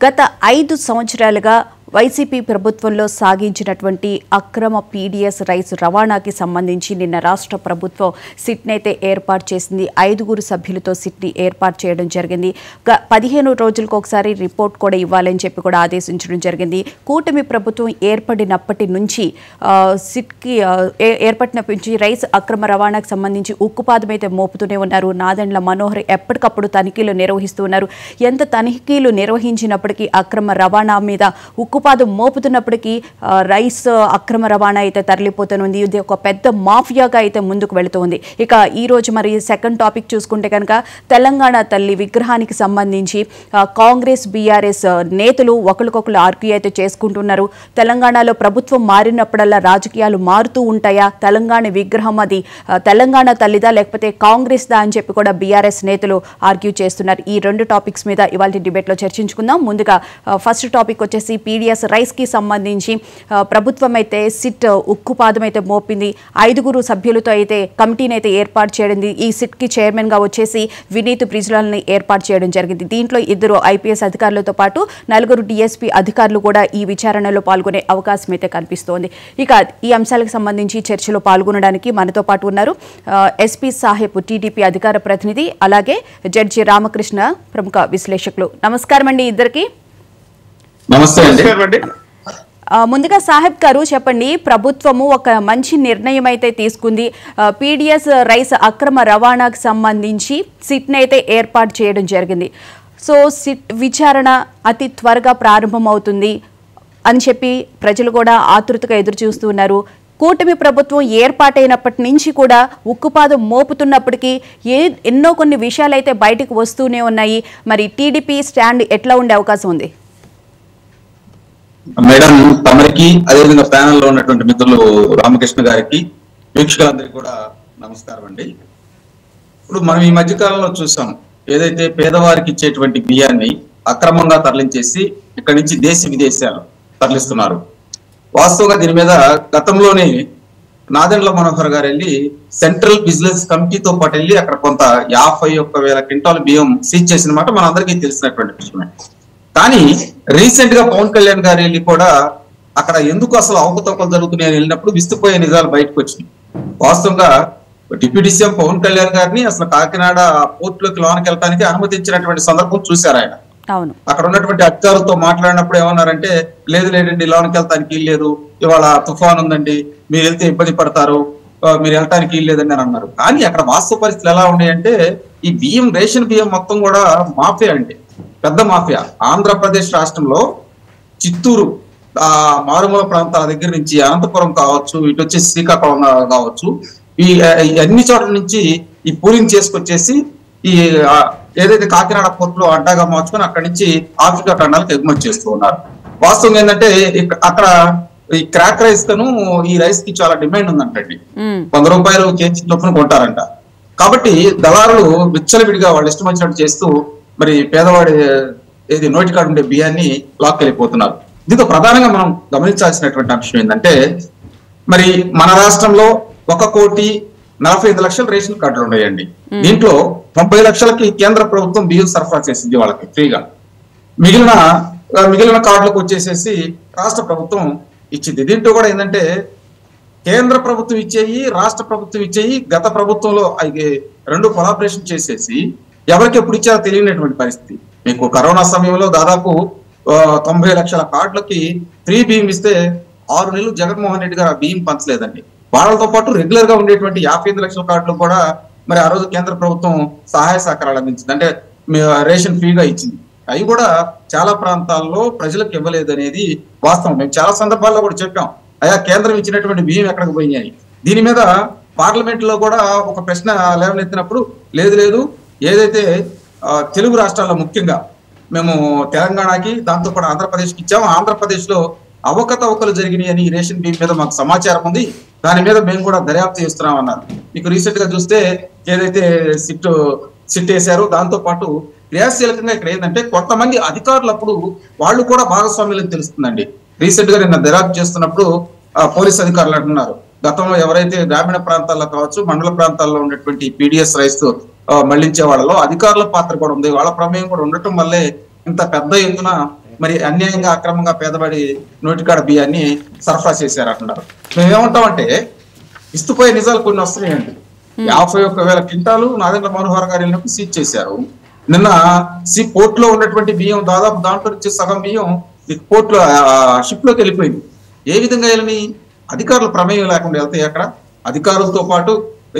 గత 5 సంవత్సరాలుగా వైసీపీ ప్రభుత్వంలో సాగించినటువంటి అక్రమ పీడీఎస్ రైస్ రవాణాకి సంబంధించి నిన్న రాష్ట్ర ప్రభుత్వం సిట్ని అయితే ఏర్పాటు చేసింది. 5 సభ్యులతో సిట్ని ఏర్పాటు చేయడం జరిగింది. 15 రోజులకు ఒకసారి రిపోర్ట్ కూడా ఇవ్వాలని చెప్పి కూడా ఆదేశించడం జరిగింది. కూటమి ప్రభుత్వం ఏర్పడినప్పటి నుంచి సిట్కి ఏర్పడినప్పటి నుంచి రైస్ అక్రమ రవాణాకు సంబంధించి ఉక్కుపాదం అయితే మోపుతూనే ఉన్నారు. నాదెండ్ల మనోహర్ ఎప్పటికప్పుడు తనిఖీలు నిర్వహిస్తూ ఉన్నారు. ఎంత తనిఖీలు నిర్వహించినప్పటికీ అక్రమ రవాణా మీద ఉక్కుపాదం మోపుతున్నప్పటికీ రైస్ అక్రమ రవాణా అయితే తరలిపోతుంది. ఇది ఒక పెద్ద మాఫియాగా అయితే ముందుకు వెళుతుంది. ఇక ఈ రోజు మరి సెకండ్ టాపిక్ చూసుకుంటే కనుక తెలంగాణ తల్లి విగ్రహానికి సంబంధించి కాంగ్రెస్ బీఆర్ఎస్ నేతలు ఒకరికొకరు ఆర్గ్యూ అయితే చేసుకుంటున్నారు. తెలంగాణలో ప్రభుత్వం మారినప్పుడల్లా రాజకీయాలు మారుతూ ఉంటాయా, తెలంగాణ విగ్రహం అది తెలంగాణ తల్లిదా లేకపోతే కాంగ్రెస్ దా అని చెప్పి కూడా బీఆర్ఎస్ నేతలు ఆర్గ్యూ చేస్తున్నారు. ఈ 2 టాపిక్స్ మీద ఇవాళ డిబేట్లో చర్చించుకుందాం. ముందుగా ఫస్ట్ టాపిక్ వచ్చేసి పీడీఎస్ రైస్ కి సంబంధించి ప్రభుత్వం అయితే సిట్ ఉక్కుపాదం అయితే మోపింది. 5 సభ్యులతో అయితే కమిటీని అయితే ఏర్పాటు చేయడింది. ఈ సిట్ కి చైర్మన్ గా వచ్చేసి వినీత్ బ్రిజ్లాల్ని ఏర్పాటు చేయడం జరిగింది. దీంట్లో 2 ఐపీఎస్ అధికారులతో పాటు 4 డీఎస్పీ అధికారులు కూడా ఈ విచారణలో పాల్గొనే అవకాశం అయితే కనిపిస్తోంది. ఇక ఈ అంశాలకు సంబంధించి చర్చలో పాల్గొనడానికి మనతో పాటు ఉన్నారు ఎస్పీ సాహెబ్ టీడీపీ అధికార ప్రతినిధి, అలాగే జడ్జి రామకృష్ణ ప్రముఖ విశ్లేషకులు. నమస్కారం అండి ఇద్దరికి. ముందుగా సాహెబ్ గారు చెప్పండి, ప్రభుత్వము ఒక మంచి నిర్ణయం అయితే తీసుకుంది. పీడీఎస్ రైస్ అక్రమ రవాణాకు సంబంధించి సిట్ని అయితే ఏర్పాటు చేయడం జరిగింది. సో సిట్ విచారణ అతి త్వరగా ప్రారంభమవుతుంది అని చెప్పి ప్రజలు కూడా ఆతృతగా ఎదురు చూస్తున్నారు. కూటమి ప్రభుత్వం ఏర్పాటైనప్పటి నుంచి కూడా ఉక్కుపాదం మోపుతున్నప్పటికీ ఎన్నో కొన్ని విషయాలు అయితే బయటకు వస్తూనే ఉన్నాయి. మరి టీడీపీ స్టాండ్ ఎట్లా ఉండే అవకాశం ఉంది? మేడం, తమరికి అదేవిధంగా ప్యానెల్ లో ఉన్నటువంటి మిత్రులు రామకృష్ణ గారికి, వీక్షకులందరికీ కూడా నమస్కారం అండి. ఇప్పుడు మనం ఈ మధ్య కాలంలో చూసాం, ఏదైతే పేదవారికి ఇచ్చేటువంటి బియ్యాన్ని అక్రమంగా తరలించేసి ఇక్కడి నుంచి దేశ విదేశాలు తరలిస్తున్నారు. వాస్తవంగా దీని మీద గతంలోనే నాదెండ్ల మనోహర్ గారు వెళ్ళి సెంట్రల్ బిజినెస్ కమిటీతో పాటు వెళ్ళి అక్కడ కొంత 51,000 క్వింటాల బియ్యం సీజ్ చేసిన మాట మన అందరికీ తెలిసినటువంటి విషయమే. కానీ రీసెంట్ గా పవన్ కళ్యాణ్ గారు వెళ్ళి కూడా అక్కడ ఎందుకు అసలు అవకతవకలు జరుగుతున్నాయని వెళ్ళినప్పుడు విస్తుపోయే నిజాలు బయటకు వచ్చినాయి. వాస్తవంగా డిప్యూటీ సీఎం పవన్ కళ్యాణ్ గారిని అసలు కాకినాడ పోర్టులోకి లోనికి వెళ్ళడానికి అనుమతించినటువంటి సందర్భం చూశారు ఆయన. అక్కడ ఉన్నటువంటి అధికారులతో మాట్లాడినప్పుడు ఏమన్నారంటే, లేదండి లోనికి వెళ్తానికి లేదు, ఇవాళ తుఫాన్ ఉందండి, మీరు వెళ్తే ఇబ్బంది పడతారు, మీరు వెళ్ళటానికి లేదండి అని అన్నారు. కానీ అక్కడ వాస్తవ పరిస్థితులు ఎలా ఉన్నాయంటే, ఈ బియ్యం రేషన్ బియ్యం మొత్తం కూడా మాఫియా అండి, పెద్ద మాఫియా. ఆంధ్రప్రదేశ్ రాష్ట్రంలో చిత్తూరు మారుమూల ప్రాంతాల దగ్గర నుంచి అనంతపురం కావచ్చు, ఇటు వచ్చి శ్రీకాకుళం కావచ్చు, ఈ అన్ని చోట్ల నుంచి ఈ పూలింగ్ చేసుకొచ్చేసి ఈ ఏదైతే కాకినాడ పోర్టులో అడ్డాగా మార్చుకొని అక్కడి నుంచి ఆఫ్రికా ఖండాలకు ఎగుమతి చేస్తూ ఉన్నారు. వాస్తవం ఏంటంటే అక్కడ ఈ క్రాక్ రైస్ కను ఈ రైస్ కి చాలా డిమాండ్ ఉందంటండి. 100 రూపాయలు కేజీ చొప్పున కొంటారంట. కాబట్టి దళారులు విచ్చలవిడిగా వాళ్ళు ఇష్టం వచ్చినట్టు చేస్తూ మరి పేదవాడి ఏది నోటికాడు ఉండే బియ్యాన్ని లాక్కెళ్ళిపోతున్నారు. దీంతో ప్రధానంగా మనం గమనించాల్సినటువంటి అంశం ఏంటంటే, మరి మన రాష్ట్రంలో 1,45,00,000 రేషన్ కార్డులు ఉన్నాయండి. దీంట్లో 30 లక్షలకి కేంద్ర ప్రభుత్వం బియ్యం సరఫరా చేసింది వాళ్ళకి ఫ్రీగా. మిగిలిన కార్డులకు వచ్చేసేసి రాష్ట్ర ప్రభుత్వం ఇచ్చింది. దీంట్లో కూడా ఏంటంటే కేంద్ర ప్రభుత్వం ఇచ్చేయి, రాష్ట్ర ప్రభుత్వం ఇచ్చేయి గత ప్రభుత్వంలో 2 కొలాబరేషన్ చేసేసి ఎవరికి ఎప్పుడు ఇచ్చారో తెలియనటువంటి పరిస్థితి. మీకు కరోనా సమయంలో దాదాపు 90 లక్షల కార్డులకి ఫ్రీ బియ్యం ఇస్తే 6 నెలలు జగన్మోహన్ రెడ్డి గారు ఆ బియ్యం పంచలేదండి. వాళ్ళతో పాటు రెగ్యులర్ గా ఉండేటువంటి 55 లక్షల కార్డులు కూడా మరి ఆ రోజు కేంద్ర ప్రభుత్వం సహాయ సహకారాలు అందించింది, అంటే రేషన్ ఫ్రీగా ఇచ్చింది. అవి కూడా చాలా ప్రాంతాల్లో ప్రజలకు ఇవ్వలేదు అనేది వాస్తవం. మేము చాలా సందర్భాల్లో కూడా చెప్పాం, అయ్యా కేంద్రం ఇచ్చినటువంటి బియ్యం ఎక్కడికి పోయినాయి. దీని మీద పార్లమెంట్ లో కూడా ఒక ప్రశ్న లేవనెత్తినప్పుడు లేదు ఏదైతే తెలుగు రాష్ట్రాల్లో ముఖ్యంగా మేము తెలంగాణకి దాంతో కూడా ఆంధ్రప్రదేశ్కి ఇచ్చాము, ఆంధ్రప్రదేశ్ లో అవకతవకలు జరిగినాయి అని రేషన్ బియ్యం మీద మాకు సమాచారం ఉంది, దాని మీద మేము కూడా దర్యాప్తు చేస్తున్నాం అన్నారు. మీకు రీసెంట్ గా చూస్తే ఏదైతే సిట్ వేశారో దాంతో పాటు క్రియాశీలకంగా ఇక్కడ ఏంటంటే కొంతమంది అధికారులు అప్పుడు వాళ్ళు కూడా భాగస్వామ్యులని తెలుస్తుందండి. రీసెంట్ గా నిన్న దర్యాప్తు చేస్తున్నప్పుడు పోలీస్ అధికారులు అంటున్నారు, గతంలో ఎవరైతే గ్రామీణ ప్రాంతాల్లో కావచ్చు, మండల ప్రాంతాల్లో ఉన్నటువంటి పీడీఎస్ రైస్ మళ్లించే వాళ్ళలో అధికారుల పాత్ర కూడా ఉంది, వాళ్ళ ప్రమేయం కూడా ఉండటం వల్లే ఇంత పెద్ద ఎత్తున మరి అన్యాయంగా అక్రమంగా పేదవాడి నోటికాడ బియ్యాన్ని సరఫరా చేశారు అంటున్నారు. మేమేమంటామంటే ఇస్తుపోయే నిజాలు కొన్ని వస్తున్నాయండి. 51,000 క్వింటాలు నాదెండ్ల మనోహర్ గారు వెళ్ళినప్పుడు సీజ్ చేశారు. నిన్న పోర్ట్ లో ఉన్నటువంటి బియ్యం దాదాపు దాంట్లో నుంచి సగం బియ్యం పోర్ట్ లో షిప్ లోకి వెళ్ళిపోయింది. ఏ విధంగా వెళ్ళని? అధికారుల ప్రమేయం లేకుండా వెళ్తాయి. అక్కడ అధికారులతో పాటు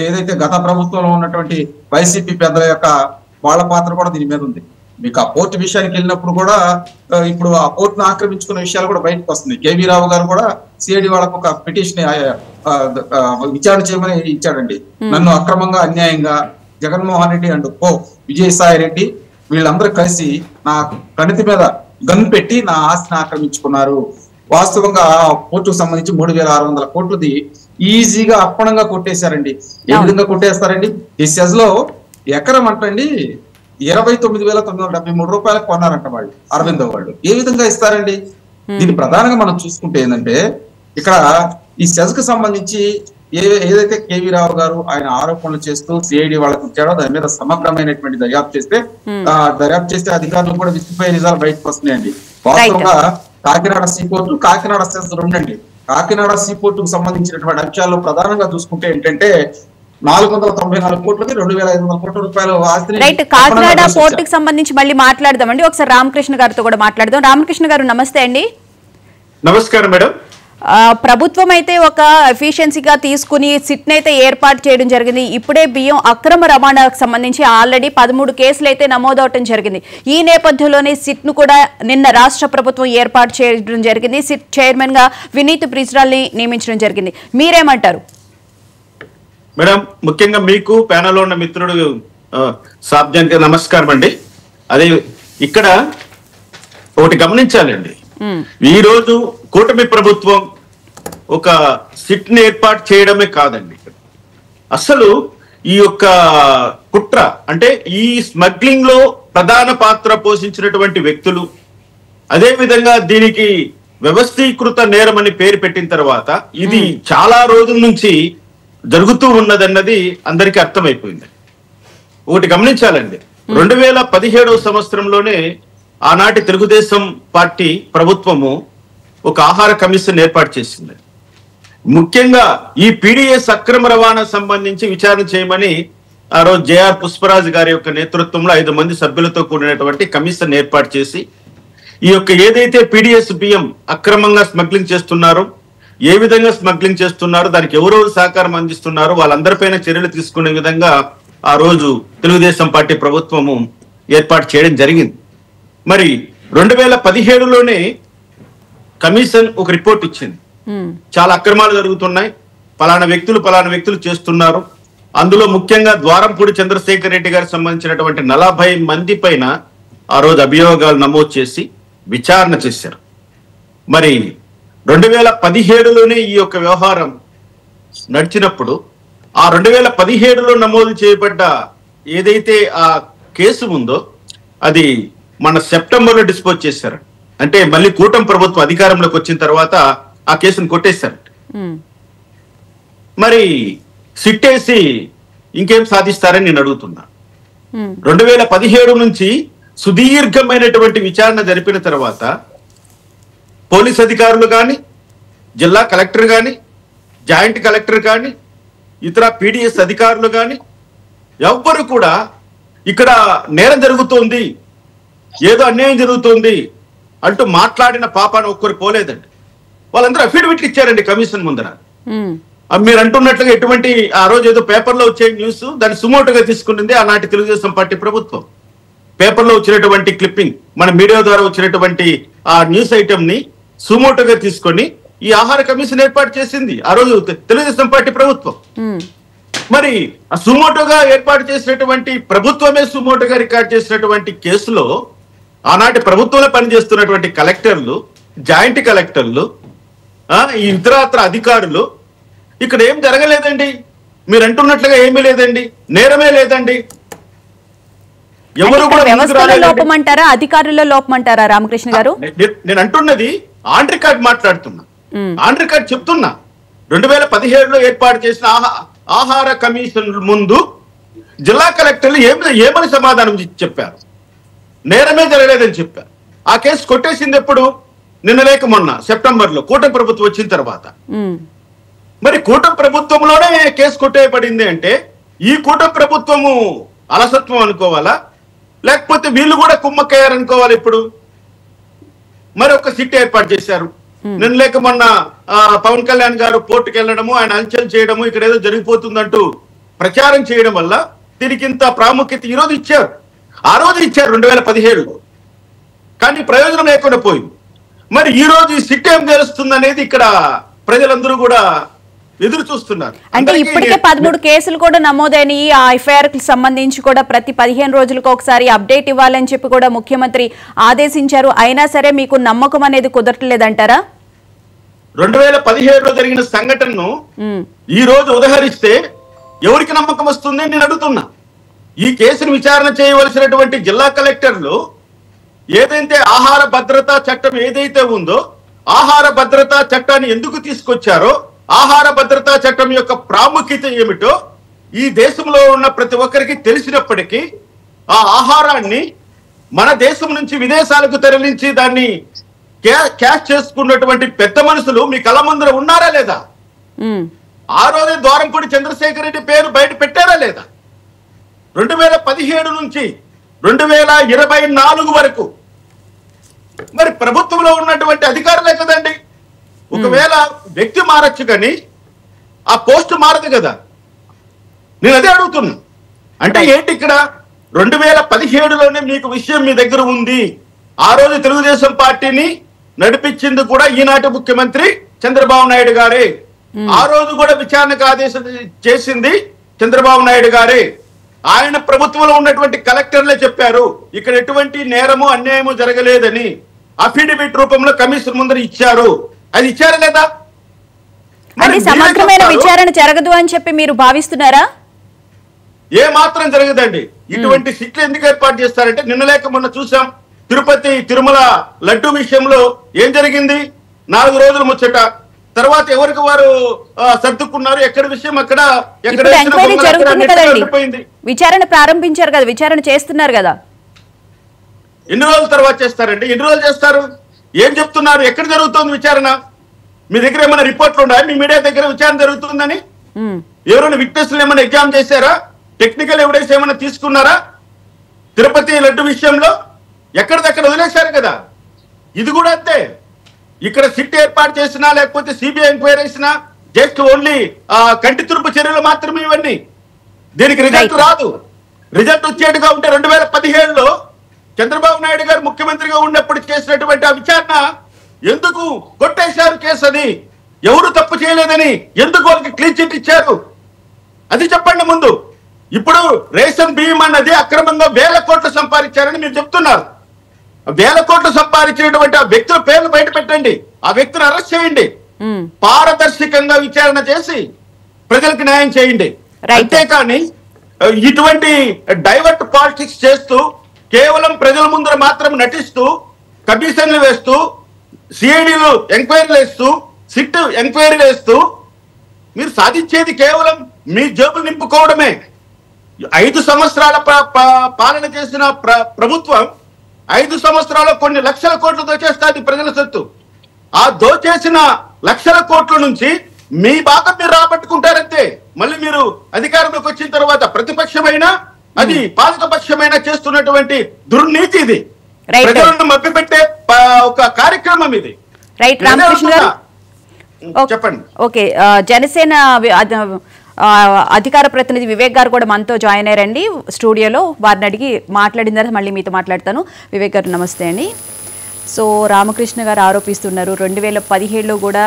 ఏదైతే గత ప్రభుత్వంలో ఉన్నటువంటి వైసీపీ పెద్దల యొక్క వాళ్ళ పాత్ర కూడా దీని మీద ఉంది. మీకు ఆ పోర్టు విషయానికి వెళ్ళినప్పుడు కూడా ఇప్పుడు ఆ పోర్టును ఆక్రమించుకున్న విషయాలు కూడా బయటకు వస్తుంది. కేవీ రావు గారు కూడా సిఐడి వాళ్ళకు ఒక పిటిషన్ విచారణ చేయమని ఇచ్చాడండి. నన్ను అక్రమంగా అన్యాయంగా జగన్మోహన్ రెడ్డి అండ్ విజయసాయి రెడ్డి వీళ్ళందరూ కలిసి నా కణితి మీద గన్ పెట్టి నా ఆస్తిని ఆక్రమించుకున్నారు. వాస్తవంగా పోర్టుకు సంబంధించి 3,600 కోట్లది ఈజీగా అర్పణంగా కొట్టేశారండి. ఏ విధంగా కొట్టేస్తారండి? ఈ సెజ్ లో ఎకరం అంటండి 29,973 రూపాయలకు కొన్నారంట వాళ్ళు, అరవిందో వాళ్ళు. ఏ విధంగా ఇస్తారండి? దీన్ని ప్రధానంగా మనం చూసుకుంటే ఏంటంటే ఇక్కడ ఈ సెజ్ కు సంబంధించి ఏదైతే కేవీ రావు గారు ఆయన ఆరోపణలు చేస్తూ సిఐడి వాళ్ళకి ఇచ్చాడో దాని మీద సమగ్రమైనటువంటి దర్యాప్తు చేస్తే అధికారులు కూడా విసిపోయే నిజాలు బయటకు వస్తున్నాయండి. వాస్తవంగా కాకినాడ సీపోర్టు, కాకినాడ సెజ్ రెండండి. కాకినాడ సీపోర్టుకు సంబంధించినటువంటి అంశాల్లో ప్రధానంగా చూసుకుంటే ఏంటంటే 494 కోట్లకి 2,500 కోట్ల రూపాయలు ఆస్తిని. రైట్, కాకినాడ పోర్టుకు సంబంధించి మళ్ళీ మాట్లాడదామండి. ఒకసారి రామకృష్ణ గారితో కూడా మాట్లాడదాం. రామకృష్ణ గారు నమస్తే అండి. నమస్కారం మేడం. ప్రభుత్వం అయితే ఒక ఎఫిషియన్సీగా తీసుకుని సిట్ని అయితే ఏర్పాటు చేయడం జరిగింది. ఇప్పుడే బియ్యం అక్రమ రవాణాకు సంబంధించి ఆల్రెడీ 13 కేసులు అయితే నమోదవటం జరిగింది. ఈ నేపథ్యంలోనే సిట్ను కూడా నిన్న రాష్ట్ర ప్రభుత్వం ఏర్పాటు చేయడం జరిగింది. సిట్ చైర్మన్ గా వినీత్ బ్రిజ్రాల్ని నియమించడం జరిగింది. మీరేమంటారు? మేడం, ముఖ్యంగా మీకు ప్యానల్ లో ఉన్న మిత్రుడు సాబ్జానికి నమస్కారం అండి. అదే ఇక్కడ ఒకటి గమనించాలండి. ఈ రోజు కూటమి ప్రభుత్వం ఒక సిట్ ని ఏర్పాటు చేయడమే కాదండి, అసలు ఈ యొక్క కుట్ర అంటే ఈ స్మగ్లింగ్ లో ప్రధాన పాత్ర పోషించినటువంటి వ్యక్తులు, అదే విధంగా దీనికి వ్యవస్థీకృత నేరం అని పేరు పెట్టిన తర్వాత ఇది చాలా రోజుల నుంచి జరుగుతూ ఉన్నదన్నది అందరికీ అర్థమైపోయింది. ఒకటి గమనించాలండి, 2017వ సంవత్సరంలోనే ఆనాటి తెలుగుదేశం పార్టీ ప్రభుత్వము ఒక ఆహార కమిషన్ ఏర్పాటు చేసింది. ముఖ్యంగా ఈ పీడిఎస్ అక్రమ రవాణా సంబంధించి విచారణ చేయమని ఆ రోజు జేఆర్ పుష్పరాజు గారి యొక్క నేతృత్వంలో 5 మంది సభ్యులతో కూడినటువంటి కమిషన్ ఏర్పాటు చేసి ఈ యొక్క ఏదైతే పీడిఎస్ బియ్యం అక్రమంగా స్మగ్లింగ్ చేస్తున్నారో, ఏ విధంగా స్మగ్లింగ్ చేస్తున్నారో, దానికి ఎవరెవరు సహకారం అందిస్తున్నారో వాళ్ళందరిపైన చర్యలు తీసుకునే విధంగా ఆ రోజు తెలుగుదేశం పార్టీ ప్రభుత్వము ఏర్పాటు చేయడం జరిగింది. మరి 2017లోనే కమిషన్ ఒక రిపోర్ట్ ఇచ్చింది. చాలా అక్రమాలు జరుగుతున్నాయి, పలానా వ్యక్తులు చేస్తున్నారు. అందులో ముఖ్యంగా ద్వారంపూడి చంద్రశేఖర్ రెడ్డి గారికి సంబంధించినటువంటి 40 మంది పైన ఆ రోజు అభియోగాలు నమోదు చేసి విచారణ చేశారు. మరి 2017లోనే ఈ యొక్క వ్యవహారం నడిచినప్పుడు ఆ 2017లో నమోదు చేయబడ్డ ఏదైతే ఆ కేసు ఉందో అది మన సెప్టెంబర్లో డిస్పోజ్ చేశారు. అంటే మళ్ళీ కూటమి ప్రభుత్వం అధికారంలోకి వచ్చిన తర్వాత ఆ కేసును కొట్టేశారు. మరి సిట్టేసి ఇంకేం సాధిస్తారని నేను అడుగుతున్నా. 2017 నుంచి సుదీర్ఘమైనటువంటి విచారణ జరిపిన తర్వాత పోలీస్ అధికారులు కానీ, జిల్లా కలెక్టర్ కానీ, జాయింట్ కలెక్టర్ కానీ, ఇతర పీడిఎస్ అధికారులు కానీ ఎవ్వరు కూడా ఇక్కడ నేరం జరుగుతోంది, ఏదో అన్యాయం జరుగుతోంది అంటూ మాట్లాడిన పాపాన ఒక్కరు పోలేదండి. వాళ్ళందరూ అఫిడవిట్లు ఇచ్చారండి కమిషన్ ముందర. మీరు అంటున్నట్లుగా ఎటువంటి ఆ రోజు ఏదో పేపర్లో వచ్చే న్యూస్ దాన్ని సుమోటుగా తీసుకుంటుంది ఆనాటి తెలుగుదేశం పార్టీ ప్రభుత్వం. పేపర్లో వచ్చినటువంటి క్లిప్పింగ్, మన మీడియా ద్వారా వచ్చినటువంటి ఆ న్యూస్ ఐటమ్ ని సుమోటోగా తీసుకొని ఈ ఆహార కమిషన్ ఏర్పాటు చేసింది ఆ రోజు తెలుగుదేశం పార్టీ ప్రభుత్వం. మరి ఆ సుమోటోగా ఏర్పాటు చేసినటువంటి ప్రభుత్వమే సుమోటోగా రికార్డ్ చేసినటువంటి కేసులో ఆనాటి ప్రభుత్వంలో పనిచేస్తున్నటువంటి కలెక్టర్లు, జాయింట్ కలెక్టర్లు, ఈ ఇతరత్ర అధికారులు ఇక్కడ ఏం జరగలేదండి. మీరు అంటున్నట్లుగా ఏమీ లేదండి, నేరమే లేదండి. ఎవరు కూడా లోపమంటారా, అధికారుల్లో లోపమంటారా రామకృష్ణ గారు? నేను అంటున్నది ఆన్ రికార్డ్ మాట్లాడుతున్నా, ఆన్ రికార్డ్ చెప్తున్నా. 2017లో ఏర్పాటు చేసిన ఆహార కమిషన్ ముందు జిల్లా కలెక్టర్లు ఏమని సమాధానం చెప్పారు? నేరమే జరగలేదని చెప్పారు. ఆ కేసు కొట్టేసింది ఎప్పుడు? నిన్న లేక మొన్న సెప్టెంబర్లో కూటమి ప్రభుత్వం వచ్చిన తర్వాత. మరి కూటమి ప్రభుత్వంలోనే కేసు కొట్టేయబడింది అంటే ఈ కూటమి ప్రభుత్వము అలసత్వం అనుకోవాలా, లేకపోతే వీళ్ళు కూడా కుమ్మక్కయ్యారనుకోవాలి? ఇప్పుడు మరి ఒక సిట్ ఏర్పాటు చేశారు. నిన్న లేక మొన్న పవన్ కళ్యాణ్ గారు పోర్టుకు వెళ్ళడము, ఆయన అంచెలు చేయడము, ఇక్కడ ఏదో జరిగిపోతుందంటూ ప్రచారం చేయడం వల్ల దీనికి ఇంత ప్రాముఖ్యత ఈ రోజు ఇచ్చారు. ఆ రోజు ఇచ్చారు 2017లో, కానీ ప్రయోజనం లేకుండా పోయింది. మరి ఈ రోజు ఈ సిట్ ఏం తెలుస్తుంది అనేది ఇక్కడ ప్రజలందరూ కూడా ఎదురు చూస్తున్నారు. అంటే ఇప్పటికే 13 కేసులు కూడా నమోదైన ఆ ఎఫ్ఐఆర్ కి సంబంధించి కూడా ప్రతి 15 రోజులకు ఒకసారి అప్డేట్ ఇవ్వాలని చెప్పి కూడా ముఖ్యమంత్రి ఆదేశించారు. అయినా సరే మీకు నమ్మకం అనేది కుదరట్లేదంటారా? 2017లో జరిగిన సంఘటనను ఈ రోజు ఉదహరిస్తే ఎవరికి నమ్మకం వస్తుంది నేను అడుగుతున్నా. ఈ కేసును విచారణ చేయవలసినటువంటి జిల్లా కలెక్టర్లు ఏదైతే ఆహార భద్రతా చట్టం ఏదైతే ఉందో ఆహార భద్రతా చట్టాన్ని ఎందుకు తీసుకొచ్చారో, ఆహార భద్రతా చట్టం యొక్క ప్రాముఖ్యత ఏమిటో ఈ దేశంలో ఉన్న ప్రతి ఒక్కరికి తెలిసినప్పటికీ ఆ ఆహారాన్ని మన దేశం నుంచి విదేశాలకు తరలించి దాన్ని క్యాష్ చేసుకున్నటువంటి పెద్ద మనుషులు మీ కళ్ళ ముందర ఉన్నారా లేదా? ఆ రోజే ద్వారంపూడి చంద్రశేఖర్ రెడ్డి పేరు బయట పెట్టారా లేదా? 2017 నుంచి 2024 వరకు మరి ప్రభుత్వంలో ఉన్నటువంటి అధికారులే కదండి. ఒకవేళ వ్యక్తి మారచ్చు కానీ ఆ పోస్ట్ మారదు కదా. నేను అదే అడుగుతున్నా. అంటే ఏంటి ఇక్కడ 2017లోనే మీకు విషయం మీ దగ్గర ఉంది. ఆ రోజు తెలుగుదేశం పార్టీని నడిపించింది కూడా ఈనాటి ముఖ్యమంత్రి చంద్రబాబు నాయుడు గారే. ఆ రోజు కూడా విచారణకు ఆదేశం చేసింది చంద్రబాబు నాయుడు గారే. ఆయన ప్రభుత్వంలో ఉన్నటువంటి కలెక్టర్లే చెప్పారు ఇక్కడ ఎటువంటి నేరము అన్యాయము జరగలేదని. అఫిడవిట్ రూపంలో కమిషన్ ముందర ఇచ్చారు. అది ఇచ్చారా లేదా? అది సమగ్రమైన విచారణ జరగదు అని చెప్పి మీరు భావిస్తున్నారా? ఏ మాత్రం జరగదండి. ఇటువంటి సిట్లు ఎందుకు ఏర్పాటు చేస్తారంటే నిన్న లేక మొన్న చూసాం తిరుపతి తిరుమల లడ్డు విషయంలో ఏం జరిగింది? 4 రోజులు ముచ్చట. తర్వాత ఎవరికి వారు సర్దుకున్నారు. ఎక్కడ విషయం అక్కడ విచారణ ప్రారంభించారు కదా, విచారణ చేస్తున్నారు కదా. ఎన్ని రోజుల తర్వాత చేస్తారండి? ఎన్ని రోజులు చేస్తారు? ఏం చెప్తున్నారు? ఎక్కడ జరుగుతుంది విచారణ? మీ దగ్గర ఏమైనా రిపోర్ట్లు ఉన్నాయా? మీ మీడియా దగ్గర విచారణ జరుగుతుందని ఎవరైనా విట్నెస్లు ఏమైనా ఎగ్జామ్ చేశారా? టెక్నికల్ ఎవిడెన్స్ ఏమైనా తీసుకున్నారా? తిరుపతి లడ్డు విషయంలో ఎక్కడిదక్కడ వదిలేశారు కదా. ఇది కూడా అంతే. ఇక్కడ సిట్ ఏర్పాటు చేసినా లేకపోతే సిబిఐ ఎంక్వైరీ చేసినా జస్ట్ ఓన్లీ కంటి తురుపు చర్యలు మాత్రమే ఇవన్నీ. దీనికి రిజల్ట్ రాదు. రిజల్ట్ వచ్చేట్టుగా ఉంటే 2017లో చంద్రబాబు నాయుడు గారు ముఖ్యమంత్రిగా ఉన్నప్పుడు చేసినటువంటి ఆ విచారణ ఎందుకు కొట్టేశారు కేసు? అది ఎవరు తప్పు చేయలేదని ఎందుకు వాళ్ళకి క్లీన్ చిట్ ఇచ్చారు? అది చెప్పండి ముందు. ఇప్పుడు రేషన్ బియ్యం అన్నది అక్రమంగా 1000 కోట్లు సంపాదించారని మీరు చెప్తున్నారు. 1000 కోట్లు సంపాదించినటువంటి ఆ వ్యక్తుల పేర్లు బయట పెట్టండి. ఆ వ్యక్తిని అరెస్ట్ చేయండి. పారదర్శకంగా విచారణ చేసి ప్రజలకు న్యాయం చేయండి. అంతేకాని ఇటువంటి డైవర్ట్ పాలిటిక్స్ చేస్తూ కేవలం ప్రజల ముందర మాత్రం నటిస్తూ కమిషన్లు వేస్తూ సిఐడిలు ఎంక్వైరీలు వేస్తూ సిట్ ఎంక్వైరీలు వేస్తూ మీరు సాధించేది కేవలం మీ జేబులు నింపుకోవడమే. 5 సంవత్సరాల పాలన చేసిన ప్రభుత్వం 5 సంవత్సరాల్లో కొన్ని లక్షల కోట్లు దోచేస్తుంది ప్రజల సొత్తు. ఆ దోచేసిన లక్షల కోట్ల నుంచి మీ భాగం మీరు రాబట్టుకుంటారంతే. మళ్ళీ మీరు అధికారంలోకి వచ్చిన తర్వాత ప్రతిపక్షమైనా అది పాలకపక్షమైనా చేస్తున్నటువంటి దుర్నీతి ఇది. ప్రజలను మభ్యపెట్టే ఒక కార్యక్రమం ఇది. చెప్పండి. ఓకే, జనసేన అధికార ప్రతినిధి వివేక్ గారు కూడా మనతో జాయిన్ అయ్యారండి స్టూడియోలో. వారిని అడిగి మాట్లాడిన తర్వాత మళ్ళీ మీతో మాట్లాడతాను. వివేక్ గారు నమస్తే అండి. సో రామకృష్ణ గారు ఆరోపిస్తున్నారు 2017లో కూడా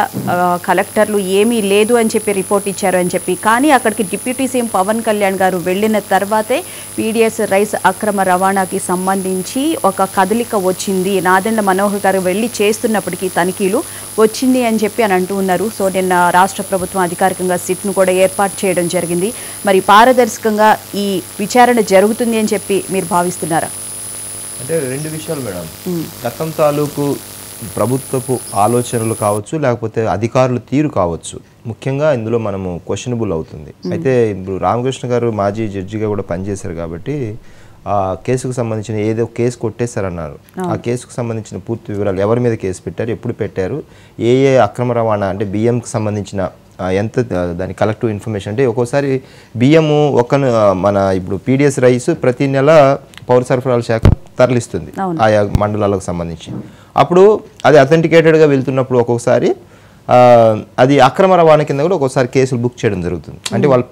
కలెక్టర్లు ఏమీ లేదు అని చెప్పి రిపోర్ట్ ఇచ్చారు అని చెప్పి. కానీ అక్కడికి డిప్యూటీ సీఎం పవన్ కళ్యాణ్ గారు వెళ్ళిన తర్వాతే పీడిఎస్ రైస్ అక్రమ రవాణాకి సంబంధించి ఒక కదలిక వచ్చింది. నాదెండ్ల మనోహర్ గారు వెళ్ళి చేస్తున్నప్పటికీ తనిఖీలు వచ్చింది అని చెప్పి అని అంటూ ఉన్నారు. సో నిన్న రాష్ట్ర ప్రభుత్వం అధికారికంగా సిట్ను కూడా ఏర్పాటు చేయడం జరిగింది. మరి పారదర్శకంగా ఈ విచారణ జరుగుతుంది అని చెప్పి మీరు భావిస్తున్నారా? అంటే 2 విషయాలు మేడం. గతం తాలూకు ప్రభుత్వపు ఆలోచనలు కావచ్చు, లేకపోతే అధికారుల తీరు కావచ్చు, ముఖ్యంగా ఇందులో మనము క్వశ్చనబుల్ అవుతుంది. అయితే ఇప్పుడు రామకృష్ణ గారు మాజీ జడ్జిగా కూడా పనిచేశారు కాబట్టి ఆ కేసుకు సంబంధించిన ఏదో కేసు కొట్టేశారన్నారు. ఆ కేసుకు సంబంధించిన పూర్తి వివరాలు, ఎవరి మీద కేసు పెట్టారు, ఎప్పుడు పెట్టారు, ఏ అక్రమ రవాణా అంటే బియ్యంకి సంబంధించిన ఎంత దాని కలెక్టివ్ ఇన్ఫర్మేషన్. అంటే ఒక్కోసారి బియ్యము మన ఇప్పుడు పీడిఎస్ రైస్ ప్రతి నెల పౌర సరఫరాల శాఖ తరలిస్తుంది ఆయా మండలాలకు సంబంధించి. అప్పుడు అది అథెంటికేటెడ్గా వెళ్తున్నప్పుడు ఒక్కొక్కసారి అది అక్రమ రవాణా కింద కూడా ఒక్కోసారి కేసులు బుక్ చేయడం జరుగుతుంది. అంటే వాళ్ళ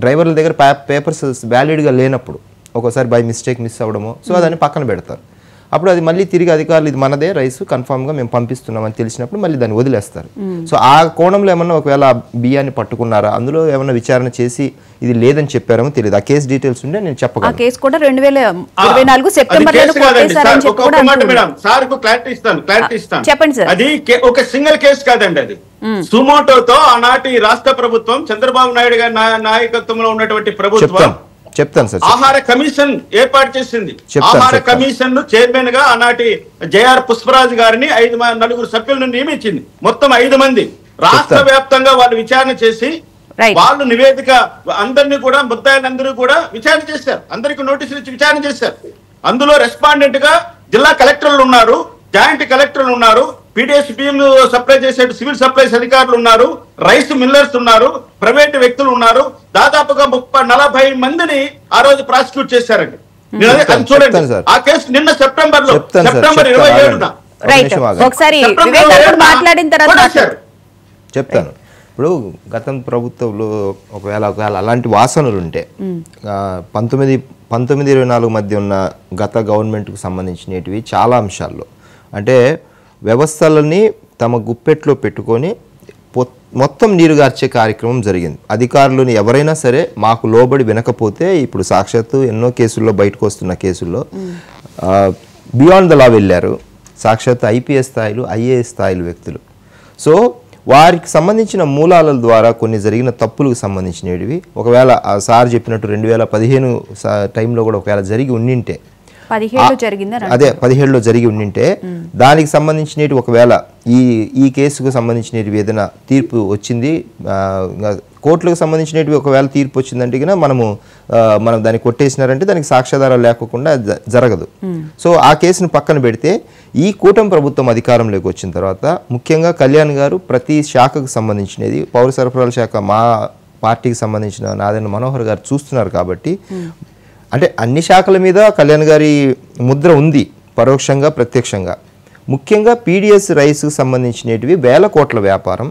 డ్రైవర్ల దగ్గర పేపర్స్ వ్యాలిడ్గా లేనప్పుడు ఒక్కోసారి బై మిస్టేక్ మిస్ అవ్వడమో, సో దాన్ని పక్కన పెడతారు. అప్పుడు అది మళ్ళీ తిరిగి అధికారులు ఇది మనదే రైస్ కన్ఫామ్గా మేము పంపిస్తున్నామని తెలిసినప్పుడు మళ్ళీ దాన్ని వదిలేస్తారు. సో ఆ కోణంలో ఏమన్నా ఒకవేళ బియ్యాన్ని పట్టుకున్నారా, అందులో ఏమన్నా విచారణ చేసి ఇది లేదని చెప్పారేమో తెలియదు. ఆ కేసు డీటెయిల్స్ ఉంటే నేను చెప్పగలను. ఆ కేసు కూడా 2024 సెప్టెంబర్ చెప్పండి సార్. అది ఒక సింగిల్ కేసు కాదండి, అది సుమోటోతో ఆనాటి రాష్ట్ర ప్రభుత్వం చంద్రబాబు నాయుడు గారి నాయకత్వంలో ఉన్నటువంటి ప్రభుత్వం చెప్తాను సార్ ఆహార కమిషన్ ఏర్పాటు చేసింది. ఆహార కమిషన్ ను చైర్మన్ గా ఆనాటి జేఆర్ పుష్పరాజు గారిని 9 సభ్యులను నియమించింది. మొత్తం 5 మంది రాష్ట్ర వ్యాప్తంగా వాళ్ళు విచారణ చేసి వాళ్ళు నివేదిక అందరినీ కూడా ముద్దాయిలందరూ కూడా విచారణ చేశారు. అందరికి నోటీసులు ఇచ్చి విచారణ చేశారు. అందులో రెస్పాండెంట్ గా జిల్లా కలెక్టర్లు ఉన్నారు, జాయింట్ కలెక్టర్లు ఉన్నారు, పీడిఎస్ బియ్యం సప్లై చేసే సివిల్ సప్లైస్ అధికారులు ఉన్నారు, రైస్ మిల్లర్స్ ఉన్నారు, ప్రైవేట్ వ్యక్తులు ఉన్నారు. దాదాపుగా 30-40 మందిని ఆ రోజు ప్రాసిక్యూట్ చేశారండి. చూడండి ఆ కేసు నిన్న సెప్టెంబర్ 27న చెప్తాను. ఇప్పుడు గతం ప్రభుత్వంలో ఒకవేళ అలాంటి వాసనలు ఉంటే 19-24 మధ్య ఉన్న గత గవర్నమెంట్కు సంబంధించినవి చాలా అంశాల్లో అంటే వ్యవస్థలని తమ గుప్పెట్లో పెట్టుకొని మొత్తం నీరుగార్చే కార్యక్రమం జరిగింది. అధికారులను ఎవరైనా సరే మాకు లోబడి వినకపోతే ఇప్పుడు సాక్షాత్తు ఎన్నో కేసుల్లో బయటకు వస్తున్న కేసుల్లో బియాండ్ ద లా వెళ్ళారు. సాక్షాత్తు ఐపీఎస్ స్థాయిలు, ఐఏఎస్ స్థాయిలు వ్యక్తులు. సో వారికి సంబంధించిన మూలాల ద్వారా కొన్ని జరిగిన తప్పులకు సంబంధించినవి ఒకవేళ సార్ చెప్పినట్టు 2015 టైంలో కూడా ఒకవేళ జరిగి ఉండింటే, 17లో జరిగి ఉండింటే దానికి సంబంధించినవి ఒకవేళ ఈ కేసుకు సంబంధించినవి ఏదైనా తీర్పు వచ్చింది, కోర్టులకు సంబంధించినవి ఒకవేళ తీర్పు వచ్చిందంటే కన్నా మనం దాన్ని కొట్టేసినారంటే దానికి సాక్ష్యాధారాలు లేకుండా జరగదు. సో ఆ కేసును పక్కన పెడితే ఈ కూటమి ప్రభుత్వం అధికారంలోకి వచ్చిన తర్వాత ముఖ్యంగా కళ్యాణ్ గారు ప్రతి శాఖకు సంబంధించినది, పౌర సరఫరాల శాఖ మా పార్టీకి సంబంధించిన నాదెండ్ల మనోహర్ గారు చూస్తున్నారు కాబట్టి అంటే అన్ని శాఖల మీద కళ్యాణ్ గారి ముద్ర ఉంది, పరోక్షంగా ప్రత్యక్షంగా. ముఖ్యంగా పీడిఎస్ రైస్కు సంబంధించినవి 1000 కోట్ల వ్యాపారం,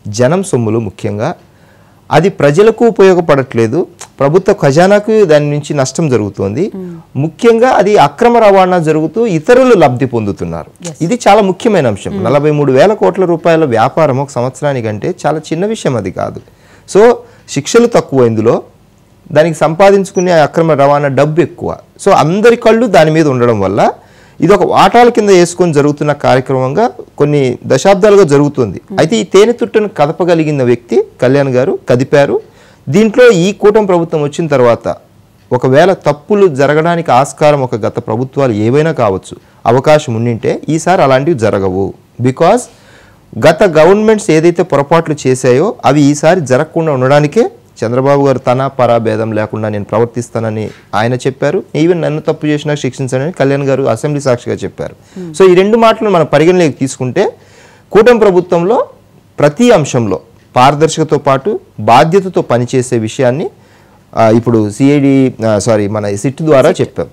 జనం సొమ్ములు ముఖ్యంగా. అది ప్రజలకు ఉపయోగపడట్లేదు, ప్రభుత్వ ఖజానాకు దాని నుంచి నష్టం జరుగుతోంది. ముఖ్యంగా అది అక్రమ రవాణా జరుగుతూ ఇతరులు లబ్ధి పొందుతున్నారు. ఇది చాలా ముఖ్యమైన అంశం. 43,000 కోట్ల రూపాయల వ్యాపారం ఒక సంవత్సరానికంటే చాలా చిన్న విషయం అది కాదు. సో శిక్షలు తక్కువ, ఇందులో దానికి సంపాదించుకునే అక్రమ రవాణా డబ్బు ఎక్కువ. సో అందరి కళ్ళు దాని మీద ఉండడం వల్ల ఇది ఒక వాటాల కింద వేసుకొని జరుగుతున్న కార్యక్రమంగా కొన్ని దశాబ్దాలుగా జరుగుతుంది. అయితే ఈ తేనె తుట్టను కదపగలిగిన వ్యక్తి కళ్యాణ్ గారు, కదిపారు. దీంట్లో ఈ కూటమి ప్రభుత్వం వచ్చిన తర్వాత ఒకవేళ తప్పులు జరగడానికి ఆస్కారం ఒక గత ప్రభుత్వాలు ఏవైనా కావచ్చు, అవకాశం ఉండింటే ఈసారి అలాంటివి జరగవు. బికాజ్ గత గవర్నమెంట్స్ ఏదైతే పొరపాట్లు చేశాయో అవి ఈసారి జరగకుండా ఉండడానికే చంద్రబాబు గారు తన పరాభేదం లేకుండా నేను ప్రవర్తిస్తానని ఆయన చెప్పారు. ఈవెన్ నన్ను తప్పు చేసినా శిక్షించానని కళ్యాణ్ గారు అసెంబ్లీ సాక్షిగా చెప్పారు. సో ఈ 2 మాటలు మనం పరిగణలోకి తీసుకుంటే కూటమి ప్రభుత్వంలో ప్రతి అంశంలో పారదర్శకతో పాటు బాధ్యతతో పనిచేసే విషయాన్ని ఇప్పుడు మన సిట్ ద్వారా చెప్పాం.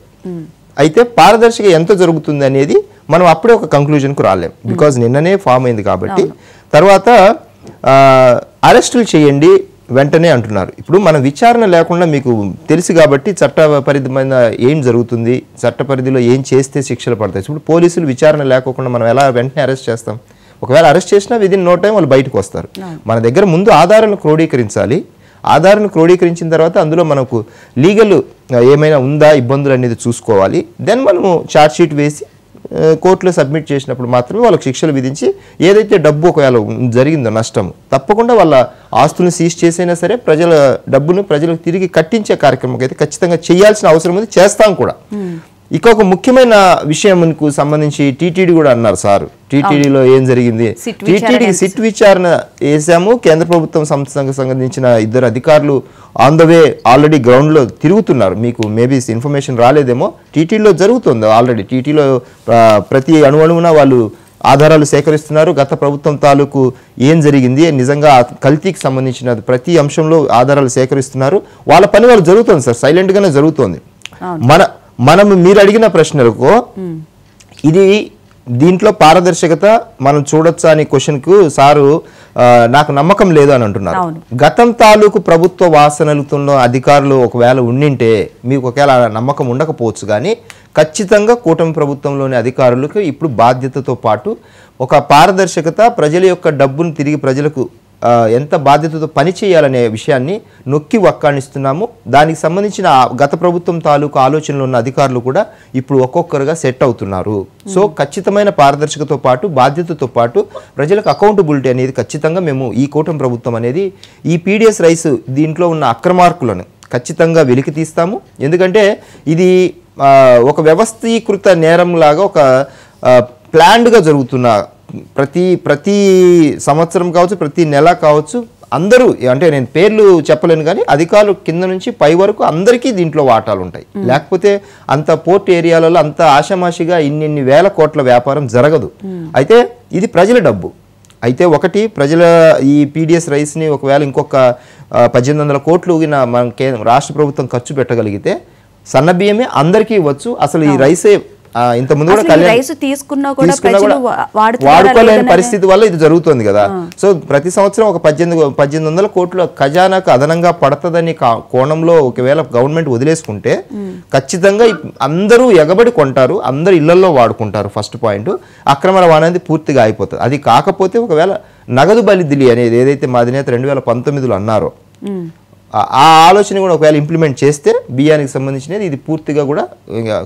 అయితే పారదర్శక ఎంత జరుగుతుంది అనేది మనం అప్పుడే ఒక కంక్లూజన్కు రాలేం. బికాజ్ నిన్ననే ఫామ్ అయింది కాబట్టి. తర్వాత అరెస్టులు చేయండి వెంటనే అంటున్నారు. ఇప్పుడు మన విచారణ లేకుండా మీకు తెలుసు కాబట్టి చట్ట పరిధి మీద ఏం జరుగుతుంది, చట్ట పరిధిలో ఏం చేస్తే శిక్షలు పడతాయి. ఇప్పుడు పోలీసులు విచారణ లేకోకుండా మనం ఎలా వెంటనే అరెస్ట్ చేస్తాం? ఒకవేళ అరెస్ట్ చేసినా విదిన్ నో టైం వాళ్ళు బయటకు వస్తారు. మన దగ్గర ముందు ఆధారాలను క్రోడీకరించాలి. ఆధారాన్ని క్రోడీకరించిన తర్వాత అందులో మనకు లీగల్ ఏమైనా ఉందా ఇబ్బందులు అనేది చూసుకోవాలి. దెన్ మనము ఛార్జ్ షీట్ వేసి కోర్టులో సబ్మిట్ చేసినప్పుడు మాత్రమే వాళ్ళకి శిక్షలు విధించి ఏదైతే డబ్బు ఒకవేళ జరిగిందో నష్టం తప్పకుండా వాళ్ళ ఆస్తులను సీజ్ చేసైనా సరే ప్రజల డబ్బును ప్రజలకు తిరిగి కట్టించే కార్యక్రమం అయితే ఖచ్చితంగా చేయాల్సిన అవసరం ఉంది, చేస్తాం కూడా. ఇంకొక ముఖ్యమైన విషయంకు సంబంధించి టీటీడీ కూడా అన్నారు సార్. టీటీడీలో ఏం జరిగింది, టీటీడీకి సిట్ విచారణ వేసాము. కేంద్ర ప్రభుత్వం సంస్థకు సంబంధించిన 2 అధికారులు ఆన్ ద వే ఆల్రెడీ గ్రౌండ్లో తిరుగుతున్నారు. మీకు మేబీ ఇన్ఫర్మేషన్ రాలేదేమో, టీటీడీలో జరుగుతుంది ఆల్రెడీ. టీటీడీలో ప్రతి అణువున వాళ్ళు ఆధారాలు సేకరిస్తున్నారు. గత ప్రభుత్వం తాలూకు ఏం జరిగింది, నిజంగా కల్తీకి సంబంధించిన ప్రతి అంశంలో ఆధారాలు సేకరిస్తున్నారు. వాళ్ళ పని వాళ్ళు జరుగుతుంది సార్, సైలెంట్గానే జరుగుతుంది. మనం మీరు అడిగిన ప్రశ్నలకు ఇది దీంట్లో పారదర్శకత మనం చూడొచ్చా అనే క్వశ్చన్కు సారు నాకు నమ్మకం లేదు అని అంటున్నారు. గతం తాలూకు ప్రభుత్వ వాసనలతో అధికారులు ఒకవేళ ఉండింటే మీకు ఒకవేళ నమ్మకం ఉండకపోవచ్చు, కానీ ఖచ్చితంగా కూటమి ప్రభుత్వంలోని అధికారులకు ఇప్పుడు బాధ్యతతో పాటు ఒక పారదర్శకత, ప్రజల యొక్క డబ్బును తిరిగి ప్రజలకు ఎంత బాధ్యతతో పనిచేయాలనే విషయాన్ని నొక్కి వక్కాణిస్తున్నాము. దానికి సంబంధించిన గత ప్రభుత్వం తాలూకు ఆలోచనలు ఉన్న అధికారులు కూడా ఇప్పుడు ఒక్కొక్కరుగా సెట్ అవుతున్నారు. సో ఖచ్చితమైన పారదర్శకతో పాటు బాధ్యతతో పాటు ప్రజలకు అకౌంటబిలిటీ అనేది ఖచ్చితంగా మేము ఈ కూటమి ప్రభుత్వం అనేది ఈ పీడిఎస్ రైస్ దీంట్లో ఉన్న అక్రమార్కులను ఖచ్చితంగా వెలికి తీస్తాము. ఎందుకంటే ఇది ఒక వ్యవస్థీకృత నేరం లాగా ఒక ప్లాన్డ్గా జరుగుతున్న ప్రతి సంవత్సరం కావచ్చు, ప్రతి నెల కావచ్చు, అందరూ అంటే నేను పేర్లు చెప్పలేను కానీ అధికారులు కింద నుంచి పై వరకు అందరికీ దీంట్లో వాటాలు ఉంటాయి. లేకపోతే అంత పోర్ట్ ఏరియాలలో అంత ఆషామాషిగా ఇన్ని వేల కోట్ల వ్యాపారం జరగదు. అయితే ఇది ప్రజల డబ్బు. అయితే ఒకటి ప్రజల ఈ పీడిఎస్ రైస్ని ఒకవేళ ఇంకొక 1800 కోట్లు మన రాష్ట్ర ప్రభుత్వం ఖర్చు పెట్టగలిగితే సన్న బియ్యమే అందరికీ ఇవ్వచ్చు. అసలు ఈ రైసే ఇంతకుముందు వాడుకోలేని పరిస్థితి వల్ల ఇది జరుగుతుంది కదా. సో ప్రతి సంవత్సరం ఒక 1800 కోట్ల ఖజానాకు అదనంగా పడుతుందని కోణంలో ఒకవేళ గవర్నమెంట్ వదిలేసుకుంటే ఖచ్చితంగా అందరూ ఎగబడి కొంటారు, అందరు ఇళ్లలో వాడుకుంటారు. ఫస్ట్ పాయింట్, అక్రమ రవాణా అనేది పూర్తిగా అయిపోతుంది. అది కాకపోతే ఒకవేళ నగదు బదిలీ అనేది ఏదైతే మా అధినేత 2019లో అన్నారో ఆ ఆలోచన కూడా ఒకవేళ ఇంప్లిమెంట్ చేస్తే బియ్యానికి సంబంధించినది ఇది పూర్తిగా కూడా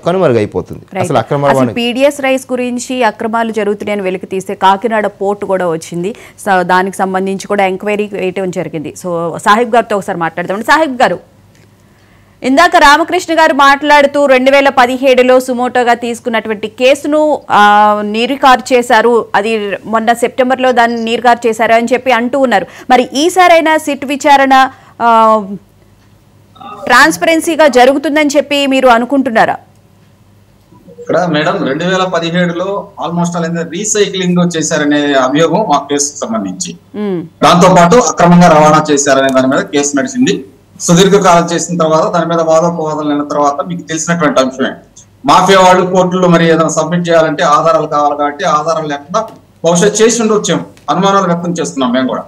కనుమరుగైపోతుంది. అసలు అక్రమ పీడిఎస్ రైస్ గురించి అక్రమాలు జరుగుతున్నాయని వెలికి తీస్తే కాకినాడ పోర్టు కూడా వచ్చింది. సో దానికి సంబంధించి కూడా ఎంక్వైరీ వేయటం జరిగింది. సో సాహిబ్ గారితో ఒకసారి మాట్లాడదాం. సాహిబ్ గారు, ఇందాక రామకృష్ణ గారు మాట్లాడుతూ 2017లో సుమోటోగా తీసుకున్నటువంటి కేసును నీరుకారు చేశారు, అది మొన్న సెప్టెంబర్లో దాన్ని నీరుకారు చేశారు అని చెప్పి అంటూ ఉన్నారు. మరి ఈసారైనా సిట్ విచారణ ట్రాన్స్పరెన్సీగా జరుగుతుందని చెప్పి మీరు అనుకుంటున్నారా? ఇక్కడ మేడం 2017లో ఆల్మోస్ట్ రీసైక్లింగ్ చేశారనే అభియోగం ఆ కేసుకు సంబంధించి, దాంతో పాటు అక్రమంగా రవాణా చేశారనే దాని మీద కేసు నడిచింది. సుదీర్ఘకాలం చేసిన తర్వాత దాని మీద వాదోపవాదాలు అయిన తర్వాత మీకు తెలిసినటువంటి అంశమే, మాఫియా వాళ్ళు కోర్టులో మరి ఏదైనా సబ్మిట్ చేయాలంటే ఆధారాలు కావాలి కాబట్టి ఆధారాలు లేకుండా బహుశా చేసి ఉండొచ్చాము, అనుమానాలు వ్యక్తం చేస్తున్నాం మేము కూడా.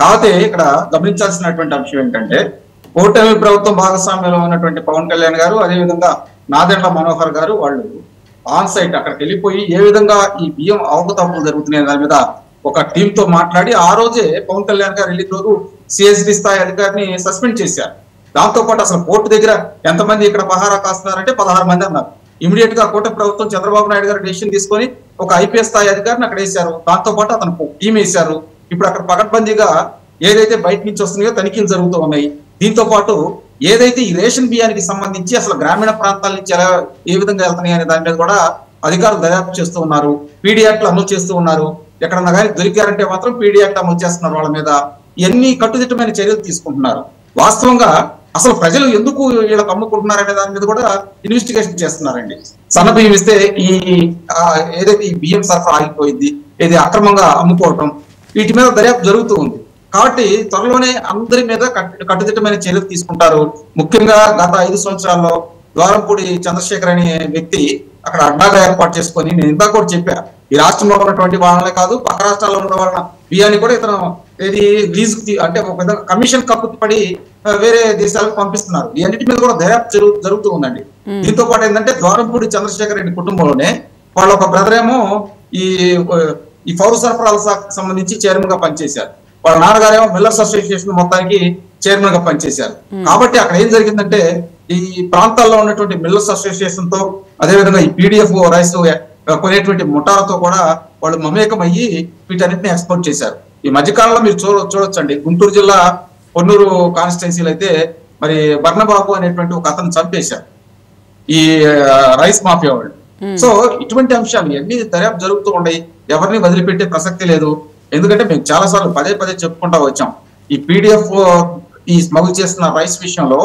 కాకపోతే ఇక్కడ గమనించాల్సినటువంటి అంశం ఏంటంటే, కూటమి ప్రభుత్వం భాగస్వామ్యంలో ఉన్నటువంటి పవన్ కళ్యాణ్ గారు, అదేవిధంగా నాదెండ్ల మనోహర్ గారు వాళ్ళు ఆన్ సైట్ అక్కడికి వెళ్ళిపోయి ఏ విధంగా ఈ బియ్యం అవకతవకలు జరుగుతున్నాయి దాని మీద ఒక టీమ్ తో మాట్లాడి ఆ రోజే పవన్ కళ్యాణ్ గారు వెళ్ళిన రోజు సిఎస్డి స్థాయి అధికారిని సస్పెండ్ చేశారు. దాంతో పాటు అసలు కోర్టు దగ్గర ఎంతమంది ఇక్కడ పహారా కాస్తున్నారంటే 16 మంది అన్నారు. ఇమీడియట్ గా కూటమి ప్రభుత్వం చంద్రబాబు నాయుడు గారు డెసిషన్ తీసుకొని ఒక ఐపీఎస్ స్థాయి అధికారిని అక్కడ వేశారు. దాంతో పాటు అతను టీం వేశారు. ఇప్పుడు అక్కడ పకడ్బందీగా ఏదైతే బయట నుంచి వస్తున్నాయో తనిఖీలు జరుగుతూ ఉన్నాయి. దీంతో పాటు ఏదైతే ఈ రేషన్ బియ్యానికి సంబంధించి అసలు గ్రామీణ ప్రాంతాల నుంచి ఎలా ఏ విధంగా వెళ్తున్నాయి అనే దాని మీద కూడా అధికారులు దర్యాప్తు చేస్తూ ఉన్నారు. పీడీ యాక్ట్లు అమలు చేస్తూ ఉన్నారు. ఎక్కడన్నా కానీ దొరికారంటే మాత్రం పీడీ యాక్ట్ అమలు చేస్తున్నారు వాళ్ళ మీద. ఇవన్నీ కట్టుదిట్టమైన చర్యలు తీసుకుంటున్నారు. వాస్తవంగా అసలు ప్రజలు ఎందుకు వీళ్ళకి అమ్ముకుంటున్నారనే దాని మీద కూడా ఇన్వెస్టిగేషన్ చేస్తున్నారండి. సన్న బియ్యం ఇస్తే ఈ ఏదైతే ఈ బియ్యం సరఫరా ఆగిపోయింది, ఏది అక్రమంగా అమ్ముకోవటం, వీటి మీద దర్యాప్తు జరుగుతూ ఉంది. కాబట్టి త్వరలోనే అందరి మీద కట్టుదిట్టమైన చర్యలు తీసుకుంటారు. ముఖ్యంగా గత 5 సంవత్సరాల్లో ద్వారంపూడి చంద్రశేఖర్ అనే వ్యక్తి అక్కడ అడ్డాగా ఏర్పాటు చేసుకొని, నేను ఇందాక కూడా చెప్పా, ఈ రాష్ట్రంలో ఉన్నటువంటి వాళ్ళనే కాదు పక్క రాష్ట్రాల్లో ఉన్న వాళ్ళ బియ్యాన్ని కూడా ఇతను ఏది లీజ్ అంటే ఒక విధంగా కమిషన్ కక్కుతు పడి వేరే దేశాలకు పంపిస్తున్నారు. ఈ అన్నిటి మీద కూడా దర్యాప్తు జరుగుతూ ఉందండి. దీంతో పాటు ఏంటంటే ద్వారంపూడి చంద్రశేఖర్ రెడ్డి కుటుంబంలోనే వాళ్ళ ఒక బ్రదర్ ఏమో ఈ పౌర సరఫరాల శాఖకు సంబంధించి చైర్మన్ గా పనిచేశారు. వాళ్ళ నాన్నగారేమో మిల్లర్స్ అసోసియేషన్ మొత్తానికి చైర్మన్ గా పనిచేశారు. కాబట్టి అక్కడ ఏం జరిగిందంటే ఈ ప్రాంతాల్లో ఉన్నటువంటి మిల్లర్స్ అసోసియేషన్ తో అదేవిధంగా ఈ పీడిఎఫ్ రైస్ కొనేటువంటి ముఠాలతో కూడా వాళ్ళు మమేకం అయ్యి వీటన్నిటిని ఎక్స్పోర్ట్ చేశారు. ఈ మధ్యకాలంలో మీరు చూడొచ్చండి, గుంటూరు జిల్లా పొన్నూరు కాన్స్టిట్యున్సీలో అయితే మరి బర్ణబాబు అనేటువంటి ఒక అతను చంపేశారు. ఈ రైస్ మాఫియా వాళ్ళు. సో ఇటువంటి అంశాలు ఇవన్నీ దర్యాప్తు జరుగుతూ ఉన్నాయి, ఎవరిని వదిలిపెట్టే ప్రసక్తి లేదు. ఎందుకంటే మేము చాలా సార్లు పదే చెప్పుకుంటా వచ్చాం, ఈ పీడిఎఫ్ ఈ స్మగుల్ చేస్తున్న రైస్ విషయంలో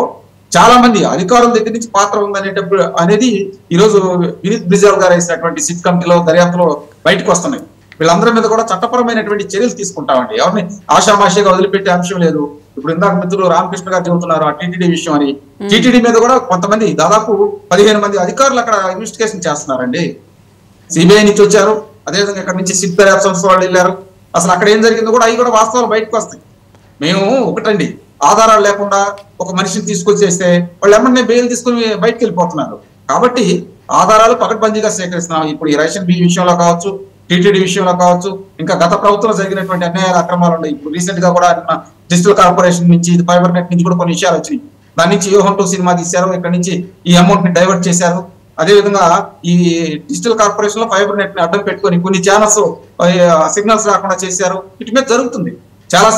చాలా మంది అధికారుల దగ్గర నుంచి పాత్ర ఉందనేటప్పుడు అనేది ఈ రోజు వినీత్ బ్రిజాల్ గారు వేసినటువంటి సిట్ కమిటీలో దర్యాప్తులో బయటకు వస్తున్నాయి. వీళ్ళందరి మీద కూడా చట్టపరమైనటువంటి చర్యలు తీసుకుంటామండి, ఎవరిని ఆషామాషిగా వదిలిపెట్టే అంశం లేదు. ఇప్పుడు ఇందాక మిత్రులు రామకృష్ణ గారు చెబుతున్నారు ఆ టీటీడీ విషయం అని. టీటీడీ మీద కూడా కొంతమంది దాదాపు 15 మంది అధికారులు అక్కడ ఇన్వెస్టిగేషన్ చేస్తున్నారండి. సిబిఐ నుంచి వచ్చారు, అదేవిధంగా ఇక్కడ నుంచి సిట్ దర్యాప్తు సంస్థ వాళ్ళు వెళ్ళారు. అసలు అక్కడ ఏం జరిగిందో కూడా అవి కూడా వాస్తవాలు బయటకు వస్తాయి. మేము ఒకటండి, ఆధారాలు లేకుండా ఒక మనిషిని తీసుకొచ్చేస్తే వాళ్ళు ఏమన్నా బెయిల్ తీసుకుని బయటకు వెళ్ళిపోతున్నారు. కాబట్టి ఆధారాలు పకడ్బందీగా సేకరిస్తున్నాం. ఇప్పుడు ఈ రేషన్ బియ్యం విషయంలో కావచ్చు, టీటీడీ విషయంలో కావచ్చు, ఇంకా గత ప్రభుత్వంలో జరిగినటువంటి అన్యాయాల అక్రమాలు ఉన్నాయి. ఇప్పుడు రీసెంట్ గా కూడా డిజిటల్ కార్పొరేషన్ నుంచి, ఫైబర్ నెట్ నుంచి కూడా కొన్ని విషయాలు వచ్చినాయి. దాని నుంచి యోహన్ 2 సినిమా తీశారు, ఇక్కడ నుంచి ఈ అమౌంట్ ని డైవర్ట్ చేశారు. అదేవిధంగా ఈ డిజిటల్ కార్పొరేషన్ లో ఫైబర్ నెట్ ని అడ్డం పెట్టుకొని కొన్ని ఛానల్స్ సిగ్నల్స్ రాకుండా చేశారు. వీటి మీద జరుగుతుంది. చాలా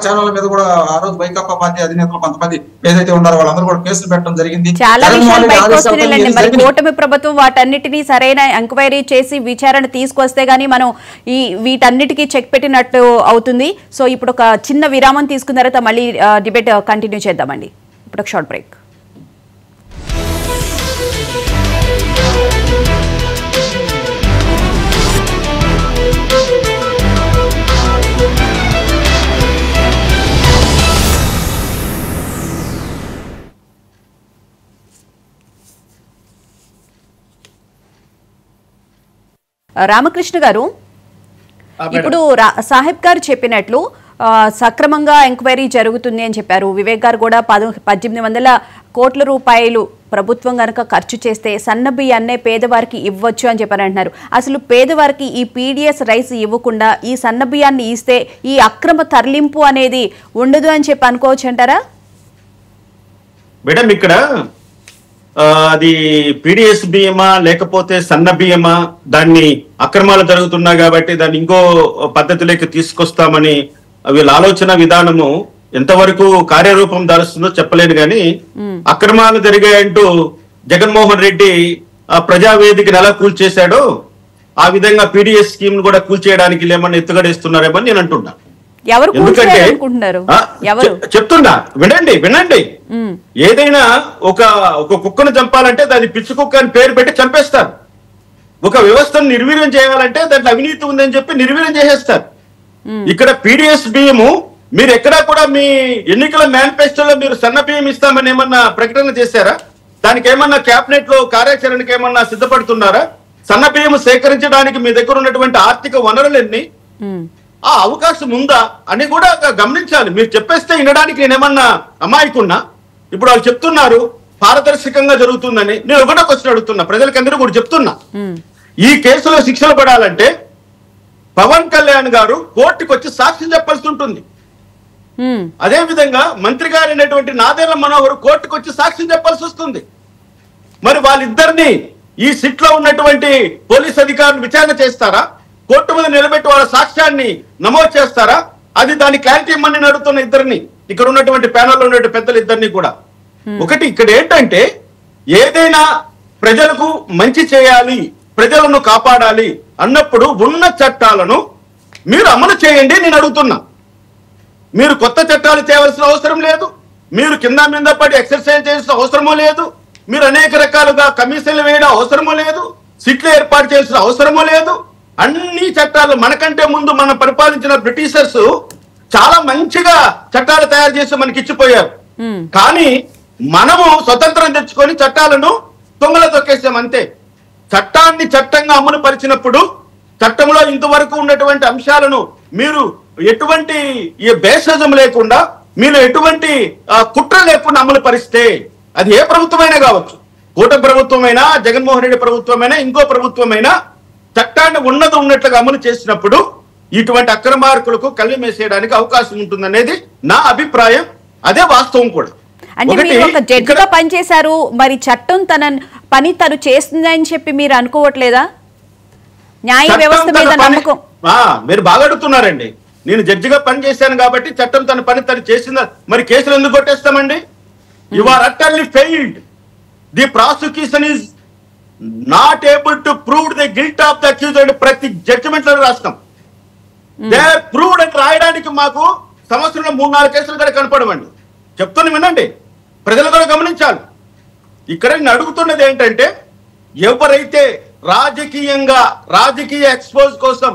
ఛానళ్ల మీద కూడా ఆ రోజు వైకాపా పార్టీ అధినేతలు కొంతమంది ఏదైతే ఉన్నారో వాళ్ళందరూ కూడా కేసులు పెట్టడం జరిగింది. చాలా విషయాలు బయటకు వస్తున్నాయండి. మరి కూటమి ప్రభుత్వం వాటన్నిటినీ సరైన ఎంక్వైరీ చేసి విచారణ తీసుకొస్తే గానీ మనం వీటన్నిటికీ చెక్ పెట్టినట్టు అవుతుంది. సో ఇప్పుడు ఒక చిన్న విరామం తీసుకున్న తర్వాత మళ్ళీ డిబేట్ కంటిన్యూ చేద్దామండి. ఇప్పుడు ఒక షార్ట్ బ్రేక్. రామకృష్ణ గారు, ఇప్పుడు సాహెబ్ గారు చెప్పినట్లు సక్రమంగా ఎంక్వైరీ జరుగుతుంది అని చెప్పారు. వివేక్ గారు కూడా 1800 కోట్ల రూపాయలు ప్రభుత్వం కనుక ఖర్చు చేస్తే సన్న బియ్యాన్నే పేదవారికి ఇవ్వచ్చు అని చెప్పారంటున్నారు. అసలు పేదవారికి ఈ పీడిఎస్ రైస్ ఇవ్వకుండా ఈ సన్న బియ్యాన్ని ఇస్తే ఈ అక్రమ తరలింపు అనేది ఉండదు అని చెప్పి అనుకోవచ్చు అంటారా? మేడం, ఇక్కడ అది పీడిఎస్ బియ్యమా లేకపోతే సన్న బియ్యమా, దాన్ని అక్రమాలు జరుగుతున్నా కాబట్టి దాన్ని ఇంకో పద్ధతిలోకి తీసుకొస్తామని వీళ్ళ ఆలోచన విధానము ఎంతవరకు కార్యరూపం దాలుస్తుందో చెప్పలేను. కానీ అక్రమాలు జరిగాయంటూ జగన్మోహన్ రెడ్డి ఆ ప్రజావేదికను ఎలా కూల్చేశాడో ఆ విధంగా పీడిఎస్ స్కీమ్ ను కూడా కూల్చేయడానికి లేమని ఎత్తుగడేస్తున్నారేమో నేను అంటున్నా. ఎందుకంటే చెప్తున్నా, వినండి. ఏదైనా ఒక కుక్కను చంపాలంటే దాన్ని పిచ్చి కుక్క అని పేరు పెట్టి చంపేస్తారు. ఒక వ్యవస్థను నిర్వీర్యం చేయాలంటే దాంట్లో అవినీతి ఉందని చెప్పి నిర్వీర్యం చేసేస్తారు. ఇక్కడ పీడిఎస్ బియ్యము మీరు ఎక్కడా కూడా మీ ఎన్నికల మేనిఫెస్టోలో మీరు సన్న బియ్యం ఇస్తామని ఏమన్నా ప్రకటన చేశారా? దానికి ఏమన్నా క్యాబినెట్ లో కార్యాచరణకి ఏమన్నా సిద్ధపడుతున్నారా? సన్న బియ్యం సేకరించడానికి మీ దగ్గర ఉన్నటువంటి ఆర్థిక వనరులన్నీ ఆ అవకాశం ఉందా అని కూడా గమనించాలి. మీరు చెప్పేస్తే వినడానికి నేనేమన్నా అమాయకున్నా? ఇప్పుడు వాళ్ళు చెప్తున్నారు పారదర్శకంగా జరుగుతుందని. నేను ఒకటే క్వశ్చన్ అడుగుతున్నా, ప్రజలకందరూ కూడా చెప్తున్నా, ఈ కేసులో శిక్షలు పడాలంటే పవన్ కళ్యాణ్ గారు కోర్టుకు వచ్చి సాక్ష్యం చెప్పాల్సి ఉంటుంది. అదే విధంగా మంత్రి గారు అయినటువంటి నాదెళ్ల మనోహర్ కోర్టుకు వచ్చి సాక్ష్యం చెప్పాల్సి వస్తుంది. మరి వాళ్ళిద్దరిని ఈ సిట్ లో ఉన్నటువంటి పోలీస్ అధికారులు విచారణ చేస్తారా? కోర్టు మీద నిలబెట్టి వాళ్ళ సాక్ష్యాన్ని నమోదు చేస్తారా? అది దాని క్లారిటీ ఇమ్మని నేను అడుగుతున్న ఇద్దరిని, ఇక్కడ ఉన్నటువంటి ప్యానల్లో ఉన్నటువంటి పెద్దలు ఇద్దరిని కూడా. ఒకటి, ఇక్కడ ఏంటంటే ఏదైనా ప్రజలకు మంచి చేయాలి, ప్రజలను కాపాడాలి అన్నప్పుడు ఉన్న చట్టాలను మీరు అమలు చేయండి నేను అడుగుతున్నా. మీరు కొత్త చట్టాలు చేయవలసిన అవసరం లేదు, మీరు కింద మీద పడి ఎక్సర్సైజ్ చేయాల్సిన అవసరమూ లేదు, మీరు అనేక రకాలుగా కమిషన్లు వేయడం అవసరమూ లేదు, సిట్లు ఏర్పాటు చేయాల్సిన అవసరమూ లేదు. అన్ని చట్టాలు మనకంటే ముందు మనం పరిపాలించిన బ్రిటిషర్స్ చాలా మంచిగా చట్టాలు తయారు చేసి మనకి ఇచ్చిపోయారు. కానీ మనము స్వతంత్రం తెచ్చుకొని చట్టాలను తొంగల తొక్కేసాం అంతే. చట్టాన్ని చట్టంగా అమలు పరిచినప్పుడు చట్టంలో ఇంతవరకు ఉన్నటువంటి అంశాలను మీరు ఎటువంటి బేషజం లేకుండా, మీరు ఎటువంటి కుట్ర లేకుండా అమలు పరిస్తే, అది ఏ ప్రభుత్వమైనా కావచ్చు, కూటమి ప్రభుత్వమైనా, జగన్మోహన్ రెడ్డి ప్రభుత్వమైనా, ఇంకో ప్రభుత్వమైనా, చట్టాన్ని ఉన్నట్లుగా అమలు చేసినప్పుడు ఇటువంటి అక్రమార్కులకు కళ్ళు మేసేయడానికి అవకాశం ఉంటుందనేది నా అభిప్రాయం. అదే వాస్తవం కూడా. అంటే మీరు ఒక జడ్జిగా పనిచేశారు, మరి చట్టం తన పని తను చేస్తుందని చెప్పి మీరు అనుకోవట్లేదా? న్యాయ వ్యవస్థ మీద నమ్మకం. మీరు బాగా అడుగుతున్నారండి. నేను జడ్జిగా పనిచేశాను కాబట్టి చట్టం తన పని తను చేసిందా? మరి కేసులు ఎందుకు కొట్టేస్తామండి? You are utterly failed. The prosecution is not able to prove the guilt of the accused అని ప్రతి జడ్జిమెంట్ లో రాస్తాం. దే ప్రూవ్డ్ అని రాయడానికి మాకు సంవత్సరంలో 3-4 కేసులు కూడా కనపడమండి. చెప్తున్నా వినండి, ప్రజలు కూడా గమనించాలి. ఇక్కడ నేను అడుగుతున్నది ఏంటంటే, ఎవరైతే రాజకీయ ఎక్స్పోజ్ కోసం,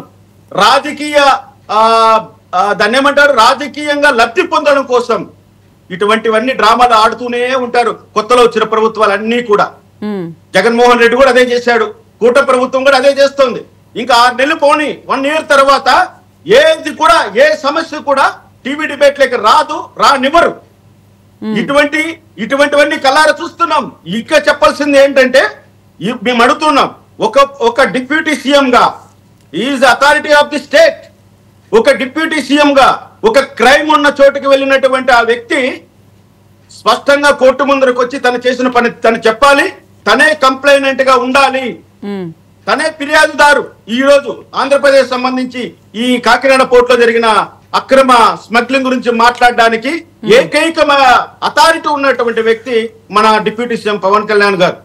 దాన్ని ఏమంటారు, రాజకీయంగా లబ్ధి పొందడం కోసం ఇటువంటివన్నీ డ్రామాలు ఆడుతూనే ఉంటారు. కొత్తలో వచ్చిన ప్రభుత్వాలన్నీ కూడా, జగన్మోహన్ రెడ్డి కూడా అదే చేశాడు, కూటమి ప్రభుత్వం కూడా అదే చేస్తుంది. ఇంకా 6 నెలలు పోని 1 year తర్వాత ఏది కూడా, ఏ సమస్య కూడా టీవీ డిబేట్ లేక రానివ్వరు. ఇటువంటివన్నీ కళ్ళారా చూస్తున్నాం. ఇంకా చెప్పాల్సింది ఏంటంటే, మేము అడుగుతున్నాం, ఒక డిప్యూటీ సీఎం గా, is authority of the state, ఒక డిప్యూటీ సీఎం గా ఒక క్రైమ్ ఉన్న చోటుకి వెళ్ళినటువంటి ఆ వ్యక్తి స్పష్టంగా కోర్టు ముందరకు వచ్చి తను చేసిన పని తను చెప్పాలి, తనే కంప్లైనెంట్ గా ఉండాలి, తనే ఫిర్యాదుదారు. ఈ రోజు ఆంధ్రప్రదేశ్ సంబంధించి ఈ కాకినాడ పోర్టులో జరిగిన అక్రమ స్మగ్లింగ్ గురించి మాట్లాడడానికి ఏకైక అథారిటీ ఉన్నటువంటి వ్యక్తి మన డిప్యూటీ సీఎం పవన్ కళ్యాణ్ గారు.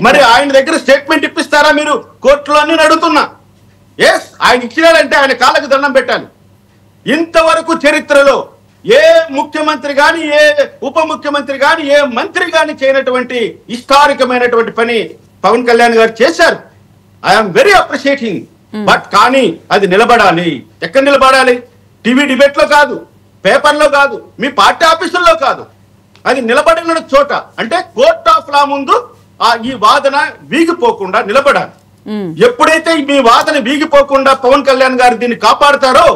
మరి ఆయన దగ్గర స్టేట్మెంట్ ఇప్పిస్తారా మీరు కోర్టులో అని అడుగుతున్నా. ఎస్, ఆయన ఇచ్చినాడంటే ఆయన కాళ్ళకు దండం పెట్టాలి. ఇంతవరకు చరిత్రలో ఏ ముఖ్యమంత్రి గాని, ఏ ఉప ముఖ్యమంత్రి గాని, ఏ మంత్రి గాని చేయనటువంటి హిస్టారికమైనటువంటి పని పవన్ కళ్యాణ్ గారు చేశారు. I'm very appreciating. బట్ కానీ అది నిలబడాలి. ఎక్కడ నిలబడాలి? టీవీ డిబేట్ లో కాదు, పేపర్లో కాదు, మీ పార్టీ ఆఫీసుల్లో కాదు. అది నిలబడిన చోట, అంటే కోర్ట్ ఆఫ్ లా ముందు ఈ వాదన వీగిపోకుండా నిలబడాలి. ఎప్పుడైతే మీ వాదన వీగిపోకుండా పవన్ కళ్యాణ్ గారు దీన్ని కాపాడుతారో,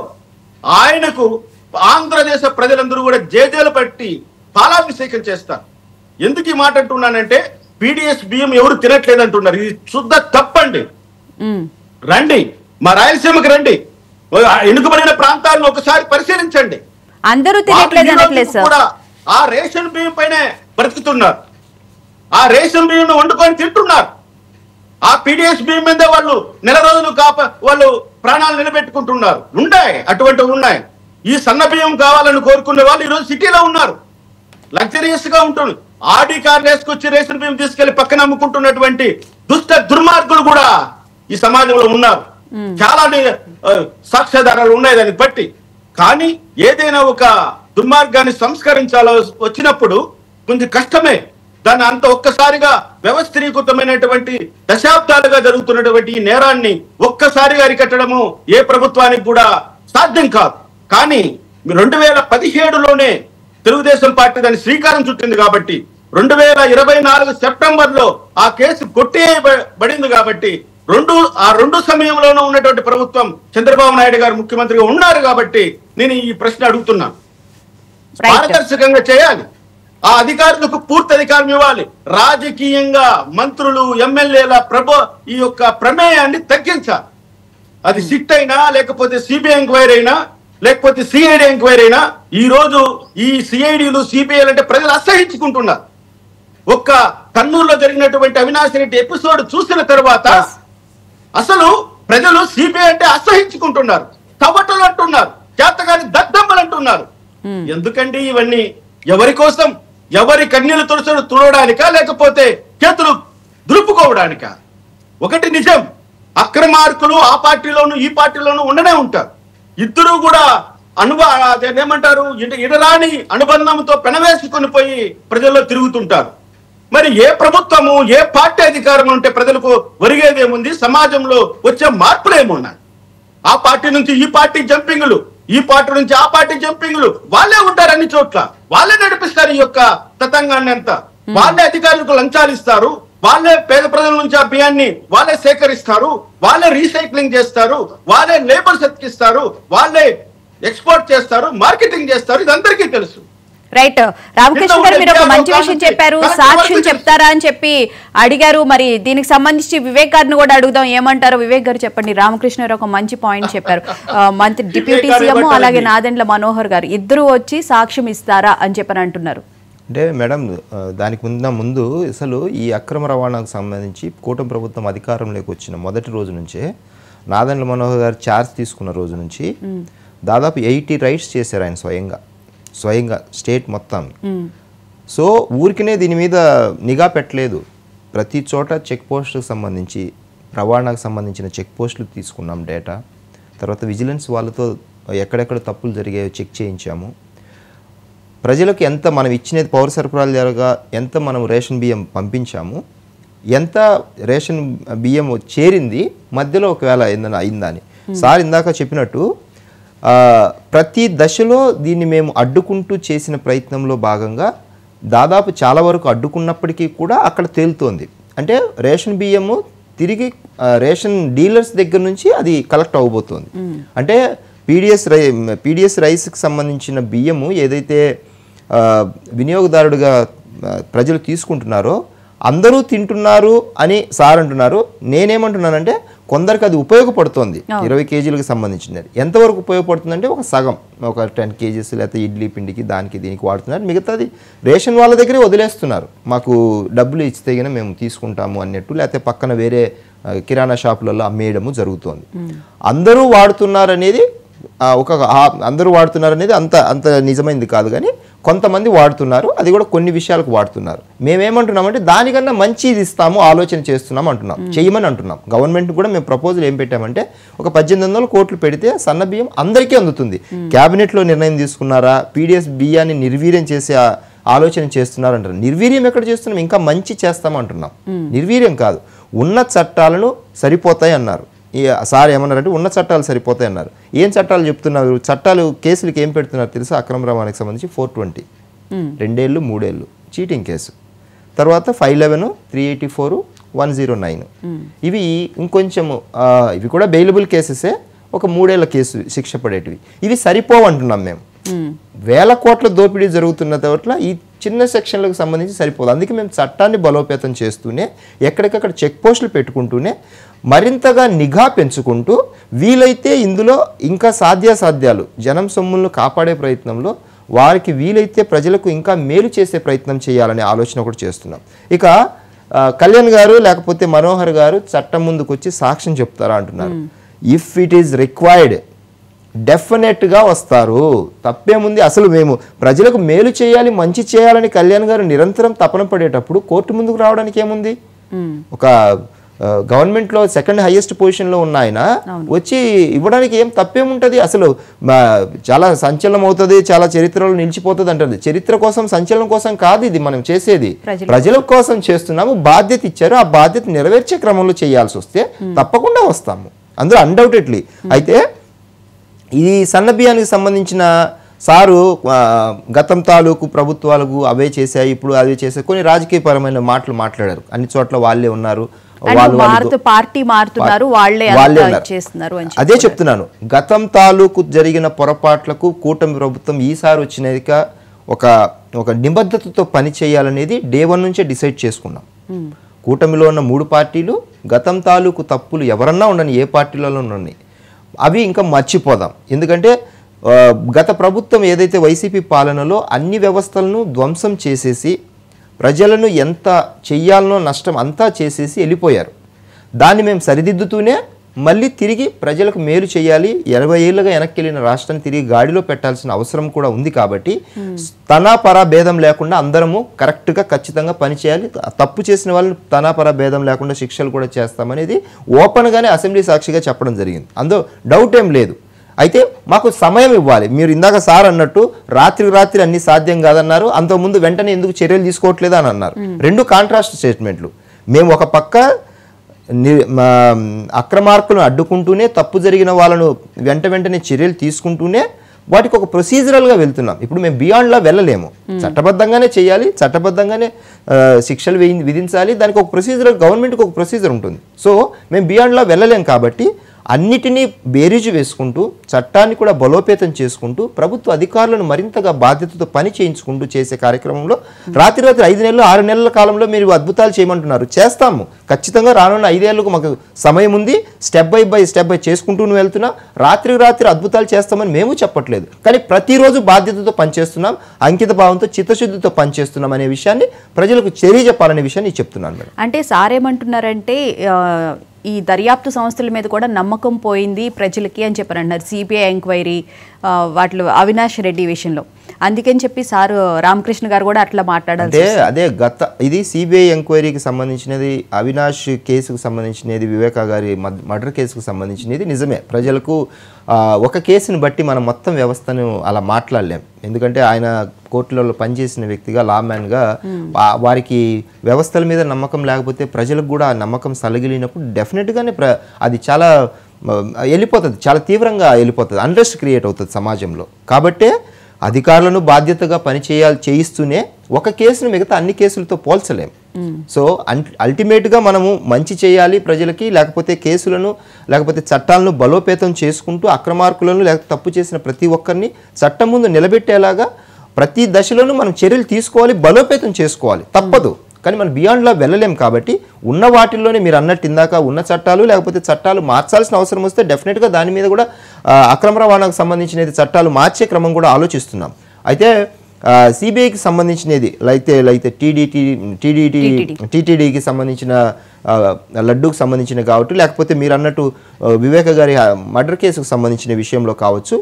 ఆయనకు ఆంధ్రదేశ ప్రజలందరూ కూడా జేజేలు పట్టి పాలాభిషేకం చేస్తారు. ఎందుకు ఈ మాట అంటున్నానంటే, పీడిఎస్ బియ్యం ఎవరు తినట్లేదు అంటున్నారు. ఇది శుద్ధ తప్పండి. రండి, మా రాయలసీమకి రండి, ఎన్నుకబడిన ప్రాంతాలను ఒకసారి పరిశీలించండి. అందరూ కూడా ఆ రేషన్ బియ్యం పైనే బ్రతుకుతున్నారు. ఆ రేషన్ బియ్యం వండుకొని తింటున్నారు. ఆ పీడిఎస్ బియ్యం మీద వాళ్ళు నెల రోజులు వాళ్ళు ప్రాణాలు నిలబెట్టుకుంటున్నారు. అటువంటివి ఉన్నాయి. ఈ సన్న బియ్యం కావాలని కోరుకునే వాళ్ళు ఈరోజు సిటీలో ఉన్నారు. లగ్జరియస్ గా ఉంటుంది. ఆడి కార్ వేసుకొచ్చి రేషన్ బియ్యం తీసుకెళ్లి పక్కన అమ్ముకుంటున్నటువంటి దుష్ట దుర్మార్గులు కూడా ఈ సమాజంలో ఉన్నారు. చాలా సాక్ష్యాధారాలు ఉన్నాయి దాన్ని బట్టి. కానీ ఏదైనా ఒక దుర్మార్గాన్ని సంస్కరించాలో వచ్చినప్పుడు కొంచెం కష్టమే. దాన్ని అంత ఒక్కసారిగా వ్యవస్థీకృతమైనటువంటి దశాబ్దాలుగా జరుగుతున్నటువంటి ఈ నేరాన్ని ఒక్కసారిగా అరికట్టడము ఏ ప్రభుత్వానికి కూడా సాధ్యం కాదు. కానీ 2017లోనే తెలుగుదేశం పార్టీ దాన్ని శ్రీకారం చుట్టింది కాబట్టి 2024 సెప్టెంబర్లో ఆ కేసు కొట్టేయబడింది కాబట్టి ఆ రెండు సమయంలోనూ ఉన్నటువంటి ప్రభుత్వం చంద్రబాబు నాయుడు గారు ముఖ్యమంత్రిగా ఉన్నారు కాబట్టి నేను ఈ ప్రశ్న అడుగుతున్నాను. పారదర్శకంగా చేయాలి. ఆ అధికారులకు పూర్తి అధికారం ఇవ్వాలి. రాజకీయంగా మంత్రులు, ఎమ్మెల్యేల ఈ యొక్క ప్రమేయాన్ని తగ్గించాలి. అది సిట్ అయినా, లేకపోతే సిబిఐ ఎంక్వైరీ అయినా, లేకపోతే సిఐడి ఎంక్వైరీ అయినా, ఈ రోజు ఈ సిఐడిలు, సిబిఐలు అంటే ప్రజలు అసహించుకుంటున్నారు. ఒక్క కర్నూలులో జరిగినటువంటి అవినాష్ రెడ్డి ఎపిసోడ్ చూసిన తర్వాత అసలు ప్రజలు సిబిఐ అంటే అసహించుకుంటున్నారు. తవటలు అంటున్నారు, చేతగాని దద్దమ్మలు అంటున్నారు. ఎందుకండి ఇవన్నీ? ఎవరి కోసం? ఎవరి కన్నీళ్లు తుడవడానికా, లేకపోతే చేతులు దులుపుకోవడానికా? ఒకటి నిజం, అక్రమార్కులు ఆ పార్టీలోను ఈ పార్టీలోనూ ఉండనే ఉంటారు. ఇద్దరు కూడా అదేమంటారు, ఇడరాని అనుబంధంతో పెనవేసుకొని పోయి ప్రజల్లో తిరుగుతుంటారు. మరి ఏ ప్రభుత్వము, ఏ పార్టీ అధికారం ఉంటే ప్రజలకు ఒరిగేదేముంది? సమాజంలో వచ్చే మార్పులు ఏమున్నాయి? ఆ పార్టీ నుంచి ఈ పార్టీ జంపింగ్లు, ఈ పార్టీ నుంచి ఆ పార్టీ జంపింగ్లు, వాళ్ళే ఉంటారు అన్ని చోట్ల. వాళ్ళే నడిపిస్తారు ఈ యొక్క తతంగాన్ని అంతా. వాళ్ళే అధికారులకు లంచాలు ఇస్తారు, వాళ్ళే పేద ప్రజల నుంచి ఆ బియ్యాన్ని వాళ్ళే సేకరిస్తారు, వాళ్ళే రీసైక్లింగ్ చేస్తారు, వాళ్ళే లేబర్స్ ఎత్తికిస్తారు, వాళ్ళే ఎక్స్పోర్ట్ చేస్తారు, మార్కెటింగ్ చేస్తారు. ఇది అందరికీ తెలుసు. రైట్. రామకృష్ణ గారు, మీరు ఒక మంచి విషయం చెప్పారు. సాక్ష్యం చెప్తారా అని చెప్పి అడిగారు. మరి దీనికి సంబంధించి వివేక్ గారిని కూడా అడుగుదాం, ఏమంటారో. వివేక్ గారు చెప్పండి. రామకృష్ణ గారు ఒక మంచి పాయింట్ చెప్పారు. మంత్రి, డిప్యూటీ సీఎం అలాగే నాదెండ్ల మనోహర్ గారు ఇద్దరు వచ్చి సాక్ష్యం ఇస్తారా అని చెప్పని అంటున్నారు. అంటే మేడం, దానికి ముందు అసలు ఈ అక్రమ రవాణాకు సంబంధించి కూటమి ప్రభుత్వం అధికారంలోకి వచ్చిన మొదటి రోజు నుంచే నాదెండ్ల మనోహర్ గారు ఛార్జ్ తీసుకున్న రోజు నుంచి దాదాపు 80 రైడ్స్ చేశారు ఆయన స్వయంగా స్టేట్ మొత్తం. సో ఊరికనే దీని మీద నిఘా పెట్టలేదు. ప్రతి చోట చెక్ పోస్టులకు సంబంధించి రవాణాకు సంబంధించిన చెక్ పోస్టులు తీసుకున్నాం డేటా. తర్వాత విజిలెన్స్ వాళ్ళతో ఎక్కడెక్కడ తప్పులు జరిగాయో చెక్ చేయించాము. ప్రజలకు ఎంత మనం ఇచ్చినది పౌర సరఫరాల ద్వారా ఎంత మనం రేషన్ బియ్యం పంపించాము, ఎంత రేషన్ బియ్యం చేరింది, మధ్యలో ఒకవేళ ఏదైనా అయిందని. సార్ ఇందాక చెప్పినట్టు ప్రతి దశలో దీన్ని మేము అడ్డుకుంటూ చేసిన ప్రయత్నంలో భాగంగా దాదాపు చాలా వరకు అడ్డుకున్నప్పటికీ కూడా అక్కడ తేలుతోంది. అంటే రేషన్ బియ్యము తిరిగి రేషన్ డీలర్స్ దగ్గర నుంచి అది కలెక్ట్ అవ్వబోతోంది. అంటే పీడిఎస్ రైస్కి సంబంధించిన బియ్యము ఏదైతే వినియోగదారుడిగా ప్రజలు తీసుకుంటున్నారో అందరూ తింటున్నారు అని సార్ అంటున్నారు. నేనేమంటున్నానంటే కొందరికి అది ఉపయోగపడుతుంది. 20 కేజీలకు సంబంధించినది ఎంతవరకు ఉపయోగపడుతుందంటే ఒక సగం, ఒక 10 కేజీస్ లేకపోతే ఇడ్లీ పిండికి దానికి దీనికి వాడుతున్నారు. మిగతాది రేషన్ వాళ్ళ దగ్గరే వదిలేస్తున్నారు. మాకు డబ్బులు ఇస్తే గిన మేము తీసుకుంటాము అన్నట్టు, లేకపోతే పక్కన వేరే కిరాణా షాపులలో అమ్మేయడము జరుగుతోంది. అందరూ వాడుతున్నారు అనేది అందరూ వాడుతున్నారు అనేది అంత నిజమైంది కాదు, కానీ కొంతమంది వాడుతున్నారు. అది కూడా కొన్ని విషయాలకు వాడుతున్నారు. మేమేమంటున్నామంటే దానికన్నా మంచిది ఇస్తాము, ఆలోచన చేస్తున్నాం అంటున్నాం, చేయమని అంటున్నాం. గవర్నమెంట్ కూడా మేము ప్రపోజల్ ఏం పెట్టామంటే ఒక 1800 కోట్లు పెడితే సన్న బియ్యం అందరికీ అందుతుంది. క్యాబినెట్లో నిర్ణయం తీసుకున్నారా, పీడిఎస్ బియ్యాన్ని నిర్వీర్యం చేసే ఆలోచన చేస్తున్నారు అంటారు. నిర్వీర్యం ఎక్కడ చేస్తున్నాం, ఇంకా మంచి చేస్తామంటున్నాం. నిర్వీర్యం కాదు, ఉన్న చట్టాలను సరిపోతాయి అన్నారు. సార్ ఏమన్నారంటే ఉన్న చట్టాలు సరిపోతాయి అన్నారు. ఏం చట్టాలు చెప్తున్నారు? చట్టాలు కేసులకి ఏం పెడుతున్నారు తెలుసా? అక్రమ రవాణాకి సంబంధించి 420 2 ఏళ్ళు 3 ఏళ్ళు చీటింగ్ కేసు, తర్వాత 511 384 109 ఇవి ఇంకొంచెము ఇవి కూడా బెయిలబుల్ కేసెసే, ఒక 3 ఏళ్ల కేసు శిక్ష పడేటివి. ఇవి సరిపోవంటున్నాం మేము. వేల కోట్ల దోపిడీ జరుగుతున్న చోట్ల ఈ చిన్న సెక్షన్లకు సంబంధించి సరిపోదు. అందుకే మేము చట్టాన్ని బలోపేతం చేస్తూనే ఎక్కడికక్కడ చెక్ పోస్టులు పెట్టుకుంటూనే మరింతగా నిఘా పెంచుకుంటూ వీలైతే ఇందులో ఇంకా సాధ్యాసాధ్యాలు జనం సొమ్ములను కాపాడే ప్రయత్నంలో వారికి వీలైతే ప్రజలకు ఇంకా మేలు చేసే ప్రయత్నం చేయాలనే ఆలోచన కూడా చేస్తున్నాం. ఇక కళ్యాణ్ గారు లేకపోతే మనోహర్ గారు చట్టం ముందుకు వచ్చి సాక్ష్యం చెప్తారా అంటున్నారు. ఇఫ్ ఇట్ ఈస్ రిక్వైర్డ్ డెఫినెట్గా వస్తారు, తప్పేముంది. అసలు మేము ప్రజలకు మేలు చేయాలి, మంచి చేయాలని కళ్యాణ్ గారు నిరంతరం తపన పడేటప్పుడు కోర్టు ముందుకు రావడానికి ఏముంది? ఒక గవర్నమెంట్లో సెకండ్ హైయెస్ట్ పొజిషన్లో ఉన్న ఆయన వచ్చి ఇవ్వడానికి ఏం తప్పేముంటుంది? అసలు చాలా సంచలనం అవుతుంది, చాలా చరిత్రలో నిలిచిపోతుంది అంటుంది. చరిత్ర కోసం సంచలనం కోసం కాదు ఇది మనం చేసేది, ప్రజల కోసం చేస్తున్నాము. బాధ్యత ఇచ్చారు, ఆ బాధ్యత నెరవేర్చే క్రమంలో చేయాల్సి వస్తే తప్పకుండా వస్తాము, అందులో అన్డౌటెడ్లీ. అయితే ఈ సన్న బియ్యానికి సంబంధించిన సారు గతం తాలూకు ప్రభుత్వాలకు అవే చేశాయి, ఇప్పుడు అవే చేశాయి, కొన్ని రాజకీయపరమైన మాటలు మాట్లాడారు. అన్ని చోట్ల వాళ్ళే ఉన్నారు, పార్టీ మారుతున్నారు, అదే చెప్తున్నాను. గతం తాలూకు జరిగిన పొరపాట్లకు కూటమి ప్రభుత్వం ఈసారి వచ్చినాక ఒక నిబద్ధతతో పని చేయాలనేది డే 1 నుంచే డిసైడ్ చేసుకున్నాం. కూటమిలో ఉన్న 3 పార్టీలు గతం తాలూకు తప్పులు ఎవరన్నా ఉండని, ఏ పార్టీలలో ఉండని, అవి ఇంకా మర్చిపోదాం. ఎందుకంటే గత ప్రభుత్వం ఏదైతే వైసీపీ పాలనలో అన్ని వ్యవస్థలను ధ్వంసం చేసేసి ప్రజలను ఎంత చెయ్యాలనో నష్టం అంతా చేసేసి వెళ్ళిపోయారు. దాన్ని మేము సరిదిద్దుతూనే మళ్ళీ తిరిగి ప్రజలకు మేలు చేయాలి, 20 ఏళ్ళుగా వెనక్కి వెళ్ళిన రాష్ట్రాన్ని తిరిగి గాడిలో పెట్టాల్సిన అవసరం కూడా ఉంది. కాబట్టి తనాపరా భేదం లేకుండా అందరము కరెక్ట్గా ఖచ్చితంగా పనిచేయాలి. తప్పు చేసిన వాళ్ళు తనాపరా భేదం లేకుండా శిక్షలు కూడా చేస్తామనేది ఓపెన్గానే అసెంబ్లీ సాక్షిగా చెప్పడం జరిగింది, అందులో డౌట్ ఏం లేదు. అయితే మాకు సమయం ఇవ్వాలి. మీరు ఇందాక సార్ అన్నట్టు రాత్రికి రాత్రి అన్ని సాధ్యం కాదన్నారు, అంతకుముందు వెంటనే ఎందుకు చర్యలు తీసుకోవట్లేదు అని అన్నారు. 2 కాంట్రాస్ట్ స్టేట్మెంట్లు. మేము ఒక పక్క అక్రమార్కులను అడ్డుకుంటూనే తప్పు జరిగిన వాళ్ళను వెంటనే చర్యలు తీసుకుంటూనే వాటికి ఒక ప్రొసీజరల్గా వెళ్తున్నాం. ఇప్పుడు మేము బియాండ్లా వెళ్ళలేము, చట్టబద్ధంగానే చేయాలి, చట్టబద్ధంగానే శిక్షలు విధించాలి. దానికి ఒక ప్రొసీజర్, గవర్నమెంట్కి ఒక ప్రొసీజర్ ఉంటుంది. సో మేము బియాండ్లా వెళ్ళలేం. కాబట్టి అన్నిటినీ బేరీజు వేసుకుంటూ చట్టాన్ని కూడా బలోపేతం చేసుకుంటూ ప్రభుత్వ అధికారులను మరింతగా బాధ్యతతో పని చేయించుకుంటూ చేసే కార్యక్రమంలో రాత్రి 5 నెలలు 6 నెలల కాలంలో మీరు అద్భుతాలు చేయమంటున్నారు, చేస్తాము ఖచ్చితంగా. రానున్న 5 ఏళ్ళకు మాకు సమయం ఉంది, స్టెప్ బై స్టెప్ చేసుకుంటూ వెళ్తున్నాం. రాత్రి అద్భుతాలు చేస్తామని మేము చెప్పట్లేదు, కానీ ప్రతిరోజు బాధ్యతతో పనిచేస్తున్నాం, అంకిత భావంతో చిత్తశుద్ధితో పనిచేస్తున్నాం అనే విషయాన్ని ప్రజలకు తెలియజెప్పాలనే విషయాన్ని చెప్తున్నాను మేడం. అంటే సార్ ఏమంటున్నారంటే ఈ దర్యాప్తు సంస్థల మీద కూడా నమ్మకం పోయింది ప్రజలకి అని చెప్పారంటున్నారు. సిబిఐ ఎంక్వైరీ వాటిలో అవినాష్ రెడ్డి విషయంలో అందుకని చెప్పి సార్ రామకృష్ణ గారు కూడా అట్లా మాట్లాడాలి. అదే ఇది సిబిఐ ఎంక్వైరీకి సంబంధించినది, అవినాష్ కేసుకు సంబంధించినది, వివేకా గారి మర్డర్ కేసుకు సంబంధించినది. నిజమే, ప్రజలకు ఒక కేసుని బట్టి మనం మొత్తం వ్యవస్థను అలా మాట్లాడలేం. ఎందుకంటే ఆయన కోర్టులలో పనిచేసిన వ్యక్తిగా, లామ్యాన్గా వారికి వ్యవస్థల మీద నమ్మకం లేకపోతే ప్రజలకు కూడా ఆ నమ్మకం సలగిలినప్పుడు డెఫినెట్గానే అది చాలా వెళ్ళిపోతుంది, చాలా తీవ్రంగా వెళ్ళిపోతుంది, అన్రెస్ట్ క్రియేట్ అవుతుంది సమాజంలో. కాబట్టే అధికారులను బాధ్యతగా చేయిస్తూనే ఒక కేసును మిగతా అన్ని కేసులతో పోల్చలేం. సో అల్టిమేట్గా మనము మంచి చేయాలి ప్రజలకి, లేకపోతే కేసులను లేకపోతే చట్టాలను బలోపేతం చేసుకుంటూ అక్రమార్కులను లేకపోతే తప్పు చేసిన ప్రతి ఒక్కరిని చట్టం ముందు నిలబెట్టేలాగా ప్రతి దశలోనూ మనం చర్యలు తీసుకోవాలి, బలోపేతం చేసుకోవాలి, తప్పదు. కానీ మనం బియాండ్లో వెళ్ళలేం. కాబట్టి ఉన్న వాటిల్లోనే మీరు అన్నట్టు ఇందాక ఉన్న చట్టాలు లేకపోతే చట్టాలు మార్చాల్సిన అవసరం వస్తే డెఫినెట్గా దాని మీద కూడా అక్రమ రవాణాకు సంబంధించినది చట్టాలు మార్చే క్రమం కూడా ఆలోచిస్తున్నాం. అయితే సిబిఐకి సంబంధించినది అయితే టీటీడీకి సంబంధించిన లడ్డూకు సంబంధించిన కావచ్చు, లేకపోతే మీరు అన్నట్టు వివేక గారి మర్డర్ కేసుకు సంబంధించిన విషయంలో కావచ్చు,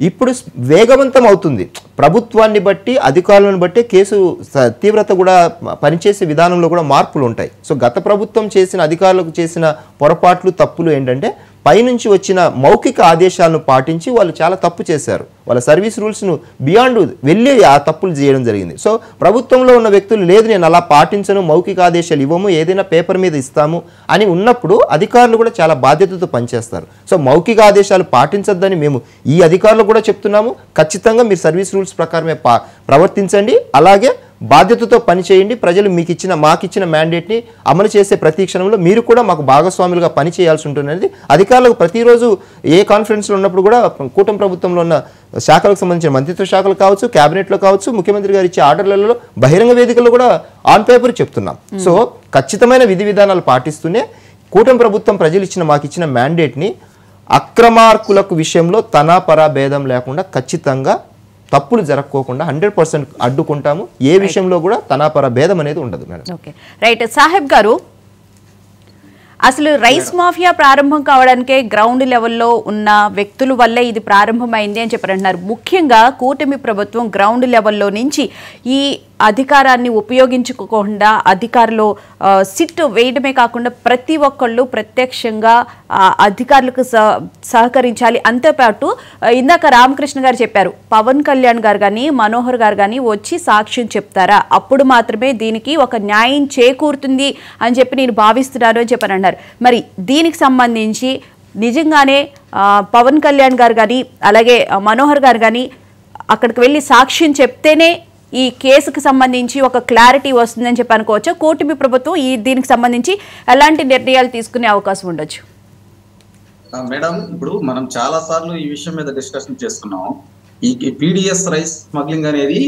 ఇప్పుడు వేగవంతం అవుతుంది. ప్రభుత్వాన్ని బట్టి, అధికారులను బట్టి కేసు తీవ్రత కూడా పనిచేసే విధానంలో కూడా మార్పులు ఉంటాయి. సో గత ప్రభుత్వం చేసిన, అధికారులకు చేసిన పొరపాట్లు, తప్పులు ఏంటంటే పైనుంచి వచ్చిన మౌఖిక ఆదేశాలను పాటించి వాళ్ళు చాలా తప్పు చేశారు. వాళ్ళ సర్వీస్ రూల్స్ను బియాండ్ వెళ్ళి ఆ తప్పులు చేయడం జరిగింది. సో ప్రభుత్వంలో ఉన్న వ్యక్తులు లేదు నేను అలా పాటించను, మౌఖిక ఆదేశాలు ఇవ్వము, ఏదైనా పేపర్ మీద ఇస్తాము అని ఉన్నప్పుడు అధికారులు కూడా చాలా బాధ్యతతో పనిచేస్తారు. సో మౌఖిక ఆదేశాలు పాటించొద్దని మేము ఈ అధికారులు కూడా చెప్తున్నాము. ఖచ్చితంగా మీరు సర్వీస్ రూల్స్ ప్రకారమే ప్రవర్తించండి, అలాగే బాధ్యతతో పనిచేయండి. ప్రజలు మాకిచ్చిన మ్యాండేట్ని అమలు చేసే ప్రతి క్షణంలో మీరు కూడా మాకు భాగస్వాములుగా పని చేయాల్సి ఉంటుంది. అధికారులకు ప్రతిరోజు ఏ కాన్ఫరెన్స్లో ఉన్నప్పుడు కూడా కూటమి ప్రభుత్వంలో ఉన్న శాఖలకు సంబంధించిన మంత్రిత్వ శాఖలు కావచ్చు, క్యాబినెట్లో కావచ్చు, ముఖ్యమంత్రి గారు ఇచ్చే ఆర్డర్లలో బహిరంగ వేదికల్లో కూడా ఆన్ పేపర్ చెప్తున్నాం. సో ఖచ్చితమైన విధి విధానాలు పాటిస్తూనే కూటమి ప్రభుత్వం ప్రజలు మాకిచ్చిన మ్యాండేట్ని అక్రమార్కులకు విషయంలో తనాపరా భేదం లేకుండా ఖచ్చితంగా తప్పులు జరగకోకుండా 100% అడ్డుకుంటాము. ఏ విషయంలో కూడా తనాపర భేదం అనేది ఉండదు మేడం. Okay, right. సాహెబ్ గారు, అసలు రైస్ మాఫియా ప్రారంభం కావడానికే గ్రౌండ్ లెవెల్లో ఉన్న వ్యక్తుల వల్లే ఇది ప్రారంభమైంది అని చెప్పారంటున్నారు. ముఖ్యంగా కూటమి ప్రభుత్వం గ్రౌండ్ లెవెల్లో నుంచి ఈ అధికారాన్ని ఉపయోగించుకోకుండా అధికారులు సిట్ వేయడమే కాకుండా ప్రతి ఒక్కళ్ళు ప్రత్యక్షంగా అధికారులకు సహకరించాలి. అంతేపాటు ఇందాక రామకృష్ణ గారు చెప్పారు, పవన్ కళ్యాణ్ గారు కానీ మనోహర్ గారు కానీ వచ్చి సాక్ష్యం చెప్తారా, అప్పుడు మాత్రమే దీనికి ఒక న్యాయం చేకూరుతుంది అని చెప్పి నేను భావిస్తున్నాను అని చెప్పారన్నారు. మరి దీనికి సంబంధించి నిజంగానే పవన్ కళ్యాణ్ గారు కానీ అలాగే మనోహర్ గారు కానీ అక్కడికి వెళ్ళి సాక్ష్యం చెప్తేనే ఈ కేసుకు సంబంధించి ఒక క్లారిటీ వస్తుందని చెప్పి అనుకోవచ్చు? కూటమి ప్రభుత్వం దీనికి సంబంధించి ఎలాంటి నిర్ణయాలు తీసుకునే అవకాశం ఉండొచ్చు? మేడం, ఇప్పుడు మనం చాలా సార్లు ఈ విషయం మీద డిస్కషన్ చేస్తున్నాం. ఈ పీడిఎస్ రైస్ స్మగ్లింగ్ అనేది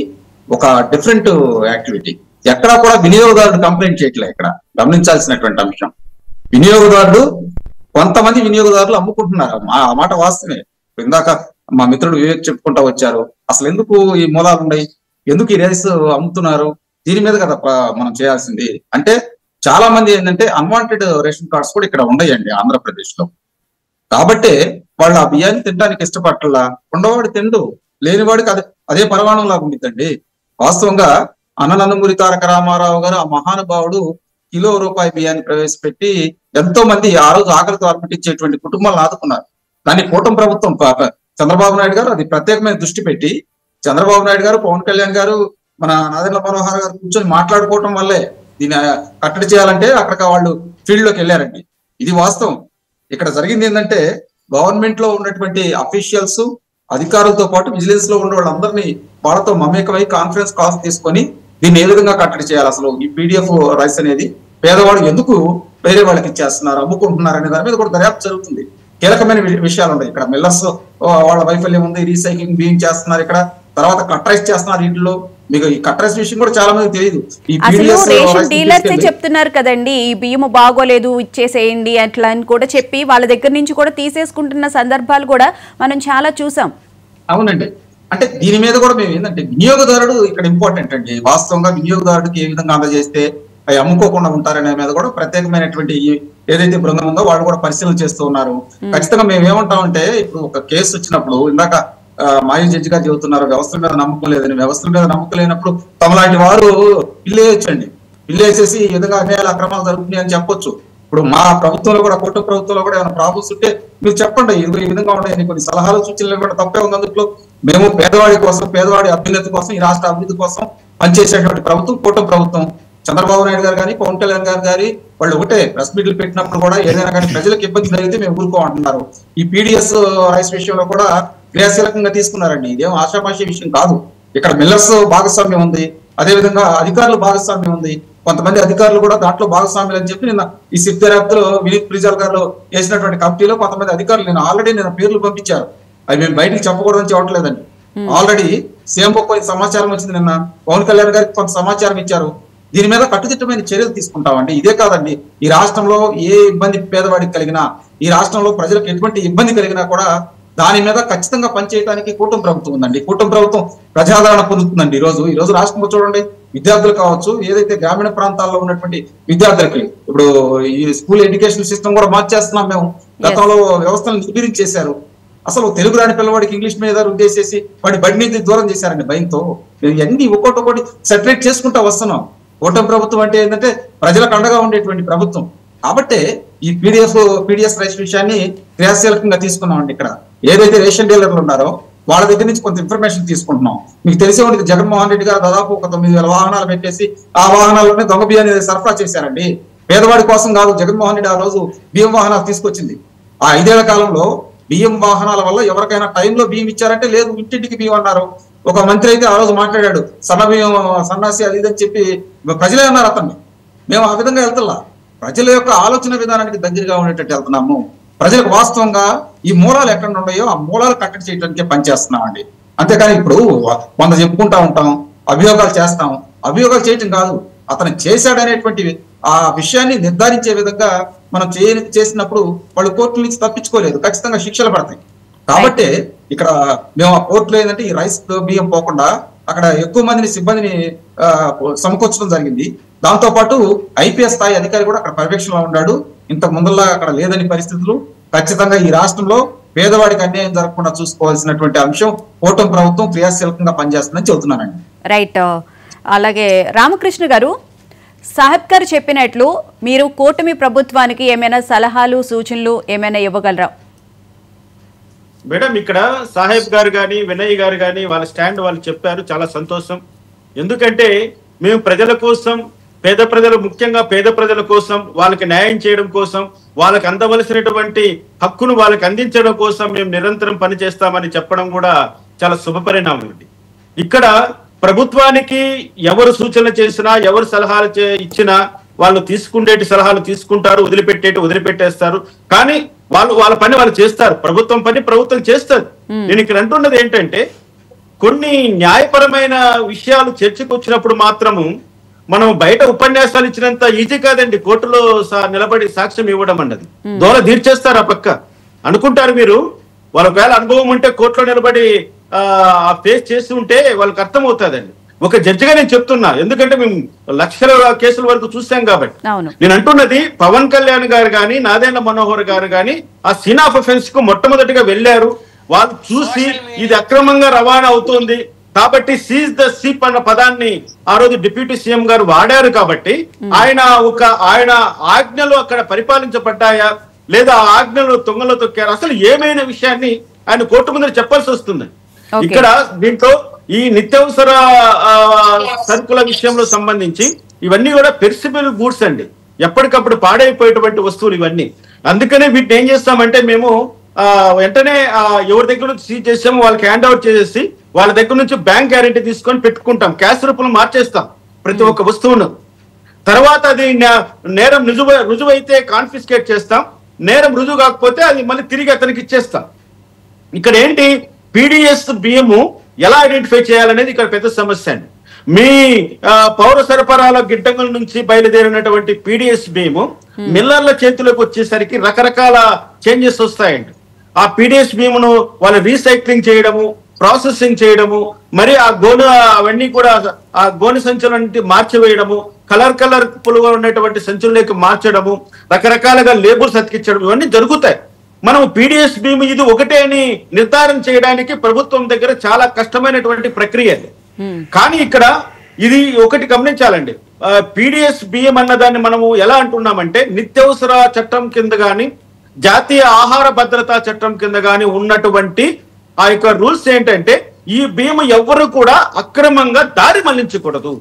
ఒక డిఫరెంట్ యాక్టివిటీ. ఎక్కడా కూడా వినియోగదారుడు కంప్లైంట్ చేయట్లే. ఇక్కడ గమనించాల్సినటువంటి అంశం, వినియోగదారుడు కొంతమంది వినియోగదారులు అమ్ముకుంటున్నారు. ఆ మాట వాస్తవమే. ఇందాక మా మిత్రుడు వివేక్ చెప్పుకుంటా వచ్చారు, అసలు ఎందుకు ఈ మూలాలు ఉన్నాయి, ఎందుకు ఈ రైస్ అమ్ముతున్నారు, దీని మీద కదా మనం చేయాల్సింది. అంటే చాలా మంది ఏంటంటే అన్వాంటెడ్ రేషన్ కార్డ్స్ కూడా ఇక్కడ ఉన్నాయండి ఆంధ్రప్రదేశ్ లో. కాబట్టి వాళ్ళు ఆ బియ్యాన్ని తినడానికి ఇష్టపడలా, ఉండవాడు తిండు, లేనివాడికి అదే పరమాణం లాగా ఉండిద్దండి. వాస్తవంగా నందమూరి తారక రామారావు గారు, ఆ మహానుభావుడు కిలో రూపాయి బియ్యాన్ని ప్రవేశపెట్టి ఎంతో మంది ఆ రోజు ఆకలితో అర్పించేటువంటి కుటుంబాలను ఆదుకున్నారు. కానీ కూటమి ప్రభుత్వం, చంద్రబాబు నాయుడు గారు అది ప్రత్యేకమైన దృష్టి పెట్టి, చంద్రబాబు నాయుడు గారు, పవన్ కళ్యాణ్ గారు, మన నాదెండ్ల మనోహర్ గారు కూర్చొని మాట్లాడుకోవటం వల్లే దీన్ని కట్టడి చేయాలంటే అక్కడికి వాళ్ళు ఫీల్డ్ లోకి వెళ్ళారండి. ఇది వాస్తవం. ఇక్కడ జరిగింది ఏంటంటే గవర్నమెంట్ లో ఉన్నటువంటి అఫీషియల్స్, అధికారులతో పాటు విజిలెన్స్ లో ఉన్న వాళ్ళందరినీ వాళ్ళతో మమేకమై కాన్ఫరెన్స్ కాల్స్ తీసుకొని దీన్ని ఏ విధంగా కట్టడి చేయాలి, అసలు ఈ పీడిఎఫ్ రైస్ అనేది పేదవాడు ఎందుకు వేరే వాళ్ళకి ఇచ్చేస్తున్నారు, అమ్ముకుంటున్నారు అనే దాని మీద కూడా దర్యాప్తు జరుగుతుంది. కీలకమైన విషయాలు ఉన్నాయి ఇక్కడ. మిల్లర్స్ వాళ్ళ వైఫల్యం ఉంది, రీసైక్లింగ్ బియ్యం చేస్తున్నారు ఇక్కడ, తర్వాత కట్ రైస్ చేస్తున్నారు. వీటిలో మీకు ఈ కట్ రైస్ విషయం కూడా చాలా మంది తెలియదు. రేషన్ డీలర్స్ చెప్తున్నారు కదండి, ఈ బియ్యం బాగోలేదు ఇచ్చేసేయండి అట్లా అని కూడా చెప్పి వాళ్ళ దగ్గర నుంచి కూడా తీసేసుకుంటున్న సందర్భాలు కూడా మనం చాలా చూసాం. అవునండి. అంటే దీని మీద కూడా మేము ఏంటంటే వినియోగదారుడు ఇక్కడ ఇంపార్టెంట్ అండి. వాస్తవంగా వినియోగదారుడికి ఏ విధంగా అందజేస్తే అవి అమ్ముకోకుండా ఉంటారనే మీద కూడా ప్రత్యేకమైనటువంటి ఏదైతే బృందం ఉందో వాళ్ళు కూడా పరిశీలన చేస్తూ ఉన్నారు. ఖచ్చితంగా మేము ఏమంటామంటే, ఇప్పుడు ఒక కేసు వచ్చినప్పుడు ఇందాక మాజీ జడ్జి గారు చెబుతున్నారు వ్యవస్థల మీద నమ్మకం లేదని. వ్యవస్థల మీద నమ్మకం లేనప్పుడు తమలాంటి వారు పిల్లేయొచ్చండి. పిల్లేసేసి ఈ విధంగా అన్యాయాలు అక్రమాలు జరుగుతున్నాయి అని చెప్పొచ్చు. ఇప్పుడు మా ప్రభుత్వంలో కూడా కూటమి ప్రభుత్వంలో కూడా ఏమైనా ప్రాబ్లమ్స్ ఉంటే మీరు చెప్పండి, ఈ విధంగా ఉన్నాయి కొన్ని సలహాలు సూచనలు కూడా తప్పే ఉంది. అందులో మేము పేదవాడి కోసం, పేదవాడి అభ్యున్నతి కోసం, ఈ రాష్ట్ర అభివృద్ధి కోసం పనిచేసేటువంటి ప్రభుత్వం కూటమి ప్రభుత్వం. చంద్రబాబు నాయుడు గారు కానీ, పవన్ కళ్యాణ్ గారు కానీ వాళ్ళు ఒకటే ప్రెస్ మీట్లు పెట్టినప్పుడు కూడా ఏదైనా కానీ ప్రజలకు ఇబ్బంది జరిగితే మేము ఊరుకోమంటున్నారు. ఈ పీడిఎస్ రైస్ విషయంలో కూడా క్రియాశీలకంగా తీసుకున్నారండి. ఇదేం ఆశామాషి విషయం కాదు. ఇక్కడ మిల్లర్స్ భాగస్వామ్యం ఉంది, అదేవిధంగా అధికారులు భాగస్వామ్యం ఉంది. కొంతమంది అధికారులు కూడా దాంట్లో భాగస్వామ్యులు అని చెప్పి నిన్న ఈ సిట్ దర్యాప్తులో వినీత్ ప్రిజాల్ గారు వేసినటువంటి కమిటీలో కొంతమంది అధికారులు నేను ఆల్రెడీ పేర్లు పంపించారు. అవి మేము బయటికి చెప్పకూడదని చెప్పట్లేదండి. ఆల్రెడీ సీఎం కొంత సమాచారం వచ్చింది. నిన్న పవన్ కళ్యాణ్ గారికి కొంత సమాచారం ఇచ్చారు. దీని మీద కట్టుదిట్టమైన చర్యలు తీసుకుంటామండి. ఇదే కాదండి, ఈ రాష్ట్రంలో ఏ ఇబ్బంది పేదవాడికి కలిగినా, ఈ రాష్ట్రంలో ప్రజలకు ఎటువంటి ఇబ్బంది కలిగినా కూడా దాని మీద ఖచ్చితంగా పనిచేయడానికి కూటమి ప్రభుత్వం ఉందండి. కూటమి ప్రభుత్వం ప్రజాదరణ పొందుతుందండి. ఈ రోజు రాష్ట్రంలో చూడండి, విద్యార్థులు కావచ్చు, ఏదైతే గ్రామీణ ప్రాంతాల్లో ఉన్నటువంటి విద్యార్థులకి ఇప్పుడు ఈ స్కూల్ ఎడ్యుకేషన్ సిస్టమ్ కూడా మార్చేస్తున్నాం మేము. గతంలో వ్యవస్థను నిర్వీర్యం అసలు తెలుగు రాని పిల్లవాడికి ఇంగ్లీష్ మీద ఉద్దేశేసి వాడి బడి నుంచి దూరం చేశారండి భయంతో. ఇవన్నీ ఒక్కొక్కటి సెపరేట్ చేసుకుంటా వస్తున్నాం. కూటమి ప్రభుత్వం అంటే ఏంటంటే ప్రజలకు అండగా ఉండేటువంటి ప్రభుత్వం. కాబట్టి ఈ పీడిఎస్ రైస్ విషయాన్ని క్రియాశీలకంగా తీసుకున్నామండి. ఇక్కడ ఏదైతే రేషన్ డీలర్లు ఉన్నారో వాళ్ళ దగ్గర నుంచి కొంత ఇన్ఫర్మేషన్ తీసుకుంటున్నాం. మీకు తెలిసే ఉంటుంది, జగన్మోహన్ రెడ్డి గారు దాదాపు ఒక 9,000 వాహనాలు పెట్టేసి ఆ వాహనాలలోనే దొంగ బియ్యాన్ని సరఫరా చేశారండి. పేదవాడి కోసం కాదు జగన్మోహన్ రెడ్డి ఆ రోజు బియ్యం వాహనాలు తీసుకొచ్చింది. ఆ 5 ఏళ్ల కాలంలో బియ్యం వాహనాల వల్ల ఎవరికైనా టైంలో బియ్యం ఇచ్చారంటే లేదు, ఇంటింటికి బియ్యం అన్నారు. ఒక మంత్రి అయితే ఆ రోజు మాట్లాడాడు, సన్న బియ్యం సన్నాసి అది ఇదని చెప్పి ప్రజలే అన్నారు అతన్ని. మేము ఆ విధంగా వెళ్తున్నా ప్రజల యొక్క ఆలోచన విధానానికి దగ్గరగా ఉండేటట్టు వెళ్తున్నాము. ప్రజలకు వాస్తవంగా ఈ మూలాలు ఎక్కడ ఉన్నాయో ఆ మూలాలు కట్టడి చేయడానికి పనిచేస్తున్నామండి. అంతేకాని ఇప్పుడు కొంత చెప్పుకుంటా ఉంటాం, అభియోగాలు చేస్తాం. అభియోగాలు చేయటం కాదు, అతను చేశాడనేటువంటి ఆ విషయాన్ని నిర్ధారించే విధంగా మనం చేసినప్పుడు వాళ్ళు కోర్టుల నుంచి తప్పించుకోలేదు, ఖచ్చితంగా శిక్షలు పడతాయి. కాబట్టి ఇక్కడ మేము ఆ కోర్టులో ఏంటంటే ఈ రైస్ బియ్యం పోకుండా అక్కడ ఎక్కువ మందిని సిబ్బందిని సమకూర్చడం జరిగింది. దాంతో పాటు ఐపీఎస్ స్థాయి అధికారి కూడా అక్కడ పర్యవేక్షణలో ఉన్నాడు. ఇంత ముందులా అక్కడ లేదని పరిస్థితులు. ఖచ్చితంగా ఈ రాష్ట్రంలో పేదవాడికి అన్యాయం జరగకుండా చూసుకోవాల్సినటువంటి అంశం కూటమి ప్రభుత్వం క్రియాశీలకంగా పనిచేస్తుందని చెబుతున్నానండి. రైట్. అలాగే రామకృష్ణ గారు, సాహెబ్ గారు చెప్పినట్లు మీరు కూటమి ప్రభుత్వానికి ఏమైనా సలహాలు సూచనలు ఏమైనా ఇవ్వగలరా? మేడం, ఇక్కడ సాహెబ్ గారు కానీ వినయ్ గారు కానీ వాళ్ళ స్టాండ్ వాళ్ళు చెప్పారు, చాలా సంతోషం. ఎందుకంటే మేము ప్రజల కోసం, పేద ప్రజలు, ముఖ్యంగా పేద ప్రజల కోసం, వాళ్ళకి న్యాయం చేయడం కోసం, వాళ్ళకి అందవలసినటువంటి హక్కును వాళ్ళకి అందించడం కోసం మేము నిరంతరం పనిచేస్తామని చెప్పడం కూడా చాలా శుభపరిణామం అండి. ఇక్కడ ప్రభుత్వానికి ఎవరు సూచన చేసినా, ఎవరు సలహాలు ఇచ్చినా వాళ్ళు తీసుకునేటి సలహాలు తీసుకుంటారు, వదిలిపెట్టేస్తారు. కానీ వాళ్ళ పని వాళ్ళు చేస్తారు. ప్రభుత్వం పని ప్రభుత్వం చేస్తారు. నేను ఇక్కడ అంటున్నది ఏంటంటే, కొన్ని న్యాయపరమైన విషయాలు చర్చకు వచ్చినప్పుడు మాత్రము మనం బయట ఉపన్యాసాలు ఇచ్చినంత ఈజీ కాదండి కోర్టులో నిలబడి సాక్ష్యం ఇవ్వడం అన్నది. దోల తీర్చేస్తారు ఆ పక్క అనుకుంటారు మీరు. వాళ్ళ ఒకవేళ అనుభవం ఉంటే కోర్టులో నిలబడి ఫేస్ చేసి ఉంటే వాళ్ళకి అర్థమవుతుందండి. ఒక జడ్జిగా నేను చెప్తున్నా, ఎందుకంటే మేము లక్షల కేసుల వరకు చూసాం కాబట్టి. నేను అంటున్నది, పవన్ కళ్యాణ్ గారు కానీ, నాదెండ్ల మనోహర్ గారు కానీ ఆ సీన్ ఆఫ్ అఫెన్స్ కు మొట్టమొదటిగా వెళ్ళారు. వాళ్ళు చూసి ఇది అక్రమంగా రవాణా అవుతుంది కాబట్టి సీజ్ ద షిప్ అన్న పదాన్ని ఆ రోజు డిప్యూటీ సీఎం గారు వాడారు. కాబట్టి ఆయన ఆజ్ఞలు అక్కడ పరిపాలించబడ్డాయా లేదా ఆ ఆజ్ఞలు తొంగలో తొక్కారు, అసలు ఏమైన విషయాన్ని ఆయన కోర్టు ముందర చెప్పాల్సి వస్తుంది. ఇక్కడ దీంట్లో ఈ నిత్యావసర సరుకుల విషయంలో సంబంధించి ఇవన్నీ కూడా పెర్సిబుల్ గూడ్స్ అండి, ఎప్పటికప్పుడు పాడైపోయేటువంటి వస్తువులు ఇవన్నీ. అందుకనే వీటిని ఏం చేస్తామంటే మేము వెంటనే ఎవరి దగ్గర నుంచి సీజ్ చేసామో వాళ్ళకి హ్యాండ్ అవుట్ చేసేసి వాళ్ళ దగ్గర నుంచి బ్యాంక్ గ్యారెంటీ తీసుకొని పెట్టుకుంటాం, క్యాష్ రూపంలో మార్చేస్తాం ప్రతి ఒక్క వస్తువును. తర్వాత అది నేరం రుజువైతే కాన్ఫిస్కేట్ చేస్తాం, నేరం రుజువు కాకపోతే అది మళ్ళీ తిరిగి అతనికి ఇచ్చేస్తాం. ఇక్కడ ఏంటి, పీడిఎస్ బియ్యము ఎలా ఐడెంటిఫై చేయాలనేది ఇక్కడ పెద్ద సమస్య అండి. మీ పౌర సరఫరాల గిడ్డంగుల నుంచి బయలుదేరినటువంటి పీడిఎస్ బియ్యము మిల్లర్ల చేతిలోకి వచ్చేసరికి రకరకాల చేంజెస్ వస్తాయండి. ఆ పీడిఎస్ బియ్యమును వాళ్ళు రీసైక్లింగ్ చేయడము, ప్రాసెసింగ్ చేయడము, మరి ఆ అవన్నీ కూడా ఆ గోనె సంచులన్నింటి మార్చివేయడము, కలర్ఫుల్ గా ఉన్నటువంటి సంచులలోకి మార్చడము, రకరకాలుగా లేబుల్స్ అతికించడం, ఇవన్నీ జరుగుతాయి. మనం పీడిఎస్ భీమ్ ఇది ఒకటే అని నిర్ధారణ చేయడానికి ప్రభుత్వం దగ్గర చాలా కష్టమైనటువంటి ప్రక్రియ అది. కానీ ఇక్కడ ఇది ఒకటి గమనించాలండి, పీడిఎస్ బియ్యం అన్నదాన్ని మనము ఎలా అంటున్నామంటే నిత్యావసర చట్టం కింద గాని జాతీయ ఆహార భద్రతా చట్టం కింద గాని ఉన్నటువంటి ఆ యొక్క రూల్స్ ఏంటంటే ఈ బియ్యం ఎవరు కూడా అక్రమంగా దారి మళ్లించకూడదు.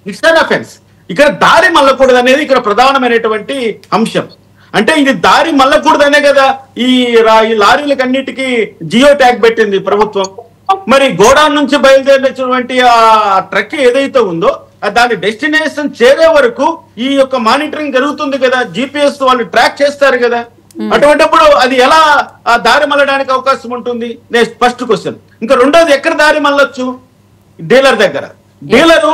It's an offence. ఇక్కడ దారి మళ్ళకూడదు అనేది ఇక్కడ ప్రధానమైనటువంటి అంశం. అంటే ఇది దారి మళ్ళకూడదనే కదా ఈ లారీలకు అన్నిటికీ జియో ట్యాగ్ పెట్టింది ప్రభుత్వం. మరి గోడౌన్ నుంచి బయలుదేరినటువంటి ఆ ట్రక్ ఏదైతే ఉందో దాని డెస్టినేషన్ చేరే వరకు ఈ యొక్క మానిటరింగ్ జరుగుతుంది కదా, జిపిఎస్ వాళ్ళు ట్రాక్ చేస్తారు కదా. అటువంటిప్పుడు అది ఎలా దారి మళ్ళడానికి అవకాశం ఉంటుంది? Next first question. ఇంకా రెండోది ఎక్కడ దారి మళ్ళొచ్చు? డీలర్ దగ్గర. డీలరు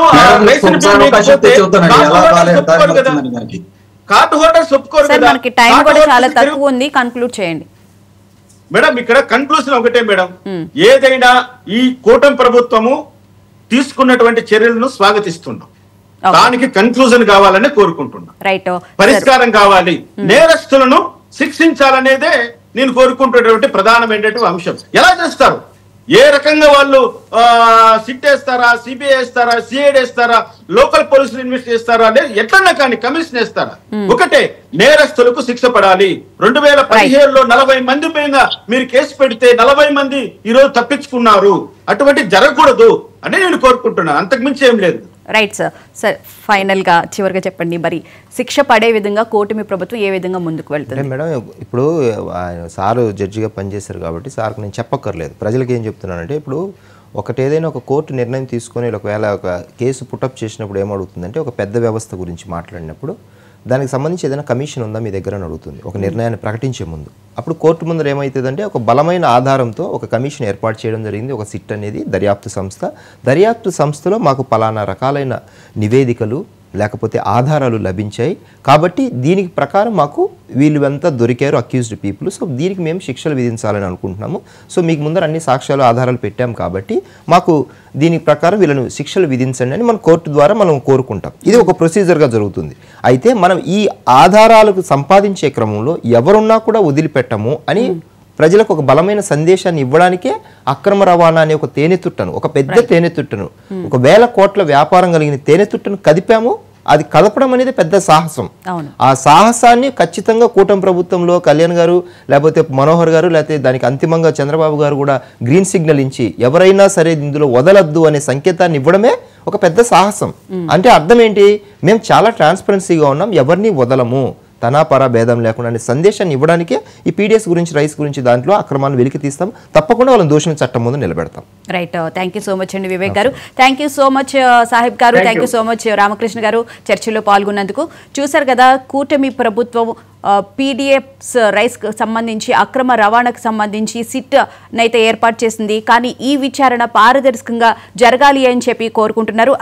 కార్డు హోల్డర్స్ ఒప్పుకోరు కదా. టైం కూడా చాలా తక్కువ ఉంది, కన్క్లూడ్ చేయండి మేడం. ఇక్కడ కన్క్లూషన్ ఒకటే మేడం, ఏదైనా ఈ కూటమి ప్రభుత్వము తీసుకున్నటువంటి చర్యలను స్వాగతిస్తున్నాం, దానికి కన్క్లూజన్ కావాలని కోరుకుంటున్నాం. రైట్, పరిష్కారం కావాలి, నేరస్తులను శిక్షించాలనేదే నేను కోరుకుంటున్నటువంటి ప్రధానమైనటువంటి అంశం. ఎలా చేస్తారు, ఏ రకంగా వాళ్ళు సిట్ వేస్తారా, సిబిఐ వేస్తారా, సిఐడి వేస్తారా, లోకల్ పోలీసులు ఇన్వెస్ట్ చేస్తారా అనేది ఎట్లన్నా కానీ కమిషన్ వేస్తారా? ఒకటే, నేరస్తులకు శిక్ష పడాలి. 2017లో 40 మంది పైన మీరు కేసు పెడితే 40 మంది ఈ రోజు తప్పించుకున్నారు. అటువంటి జరగకూడదు అని నేను కోరుకుంటున్నాను, అంతకుమించి ఏం లేదు. Right sir. సార్ ఫైనల్ గా చివరిగా చెప్పండి, మరి శిక్ష పడే విధంగా కూటమి ప్రభుత్వం ఏ విధంగా ముందుకు వెళ్తుంది? మేడం ఇప్పుడు సారు జడ్జిగా పనిచేశారు కాబట్టి సార్కి నేను చెప్పక్కర్లేదు. ప్రజలకు ఏం చెప్తున్నానంటే, ఇప్పుడు ఏదైనా ఒక కోర్టు నిర్ణయం తీసుకొని ఒకవేళ ఒక కేసు పుటప్ చేసినప్పుడు ఏమడుగుతుందంటే, ఒక పెద్ద వ్యవస్థ గురించి మాట్లాడినప్పుడు దానికి సంబంధించి ఏదైనా కమిషన్ ఉందా మీ దగ్గర అని అడుగుతుంది ఒక నిర్ణయాన్ని ప్రకటించే ముందు. అప్పుడు కోర్టు ముందర ఏమవుతుందంటే, ఒక బలమైన ఆధారంతో ఒక కమిషన్ ఏర్పాటు చేయడం జరిగింది, ఒక సిట్ అనేది దర్యాప్తు సంస్థ. దర్యాప్తు సంస్థలో మాకు పలానా రకాలైన నివేదికలు లేకపోతే ఆధారాలు లభించాయి కాబట్టి దీనికి ప్రకారం మాకు వీళ్ళంతా దొరికారు అక్యూజ్డ్ పీపుల్, సో దీనికి మేము శిక్షలు విధించాలని అనుకుంటున్నాము. సో మీకు ముందర అన్ని సాక్ష్యాలు ఆధారాలు పెట్టాం కాబట్టి మాకు దీని ప్రకారం వీళ్ళను శిక్షలు విధించండి అని మన కోర్టు ద్వారా మనం కోరుకుంటాం. ఇది ఒక ప్రొసీజర్గా జరుగుతుంది. అయితే మనం ఈ ఆధారాలకు సంపాదించే క్రమంలో ఎవరున్నా కూడా వదిలిపెట్టము అని ప్రజలకు ఒక బలమైన సందేశాన్ని ఇవ్వడానికే అక్రమ రవాణా అనే ఒక తేనెతుట్టను, ఒక పెద్ద తేనెతుట్టను, 1,000 కోట్ల వ్యాపారం కలిగిన తేనెతుట్టను కదిపాము. అది కదపడం అనేది పెద్ద సాహసం. ఆ సాహసాన్ని ఖచ్చితంగా కూటమి ప్రభుత్వంలో కళ్యాణ్ గారు లేకపోతే మనోహర్ గారు లేకపోతే దానికి అంతిమంగా చంద్రబాబు గారు కూడా గ్రీన్ సిగ్నల్ ఇచ్చి ఎవరైనా సరే ఇందులో వదలద్దు అనే సంకేతాన్ని ఇవ్వడమే ఒక పెద్ద సాహసం. అంటే అర్థం ఏంటి, మేము చాలా ట్రాన్స్పరెన్సీగా ఉన్నాం, ఎవరిని వదలము, తనాపరా భేదం లేకుండా అనే సందేశాన్ని ఇవ్వడానికే ఈ పీడిఎస్ గురించి రైస్ గురించి దాంట్లో అక్రమాన్ని వెలికి తీస్తాం. తప్పకుండా వాళ్ళని దోషుల చట్టం ముందు నిలబెడతాం. Right, thank you so much అండి వివేక్ గారు. Thank you so much Sahib గారు. Thank you so much Ramakrishna గారు చర్చలో పాల్గొన్నందుకు. చూశారు కదా, కూటమి ప్రభుత్వం పీడిఎస్ రైస్ సంబంధించి అక్రమ రవాణాకు సంబంధించి సిట్ నైతే ఏర్పాటు చేసింది. కానీ ఈ విచారణ పారదర్శకంగా జరగాలి అని చెప్పి కోరుకుంటున్నారు.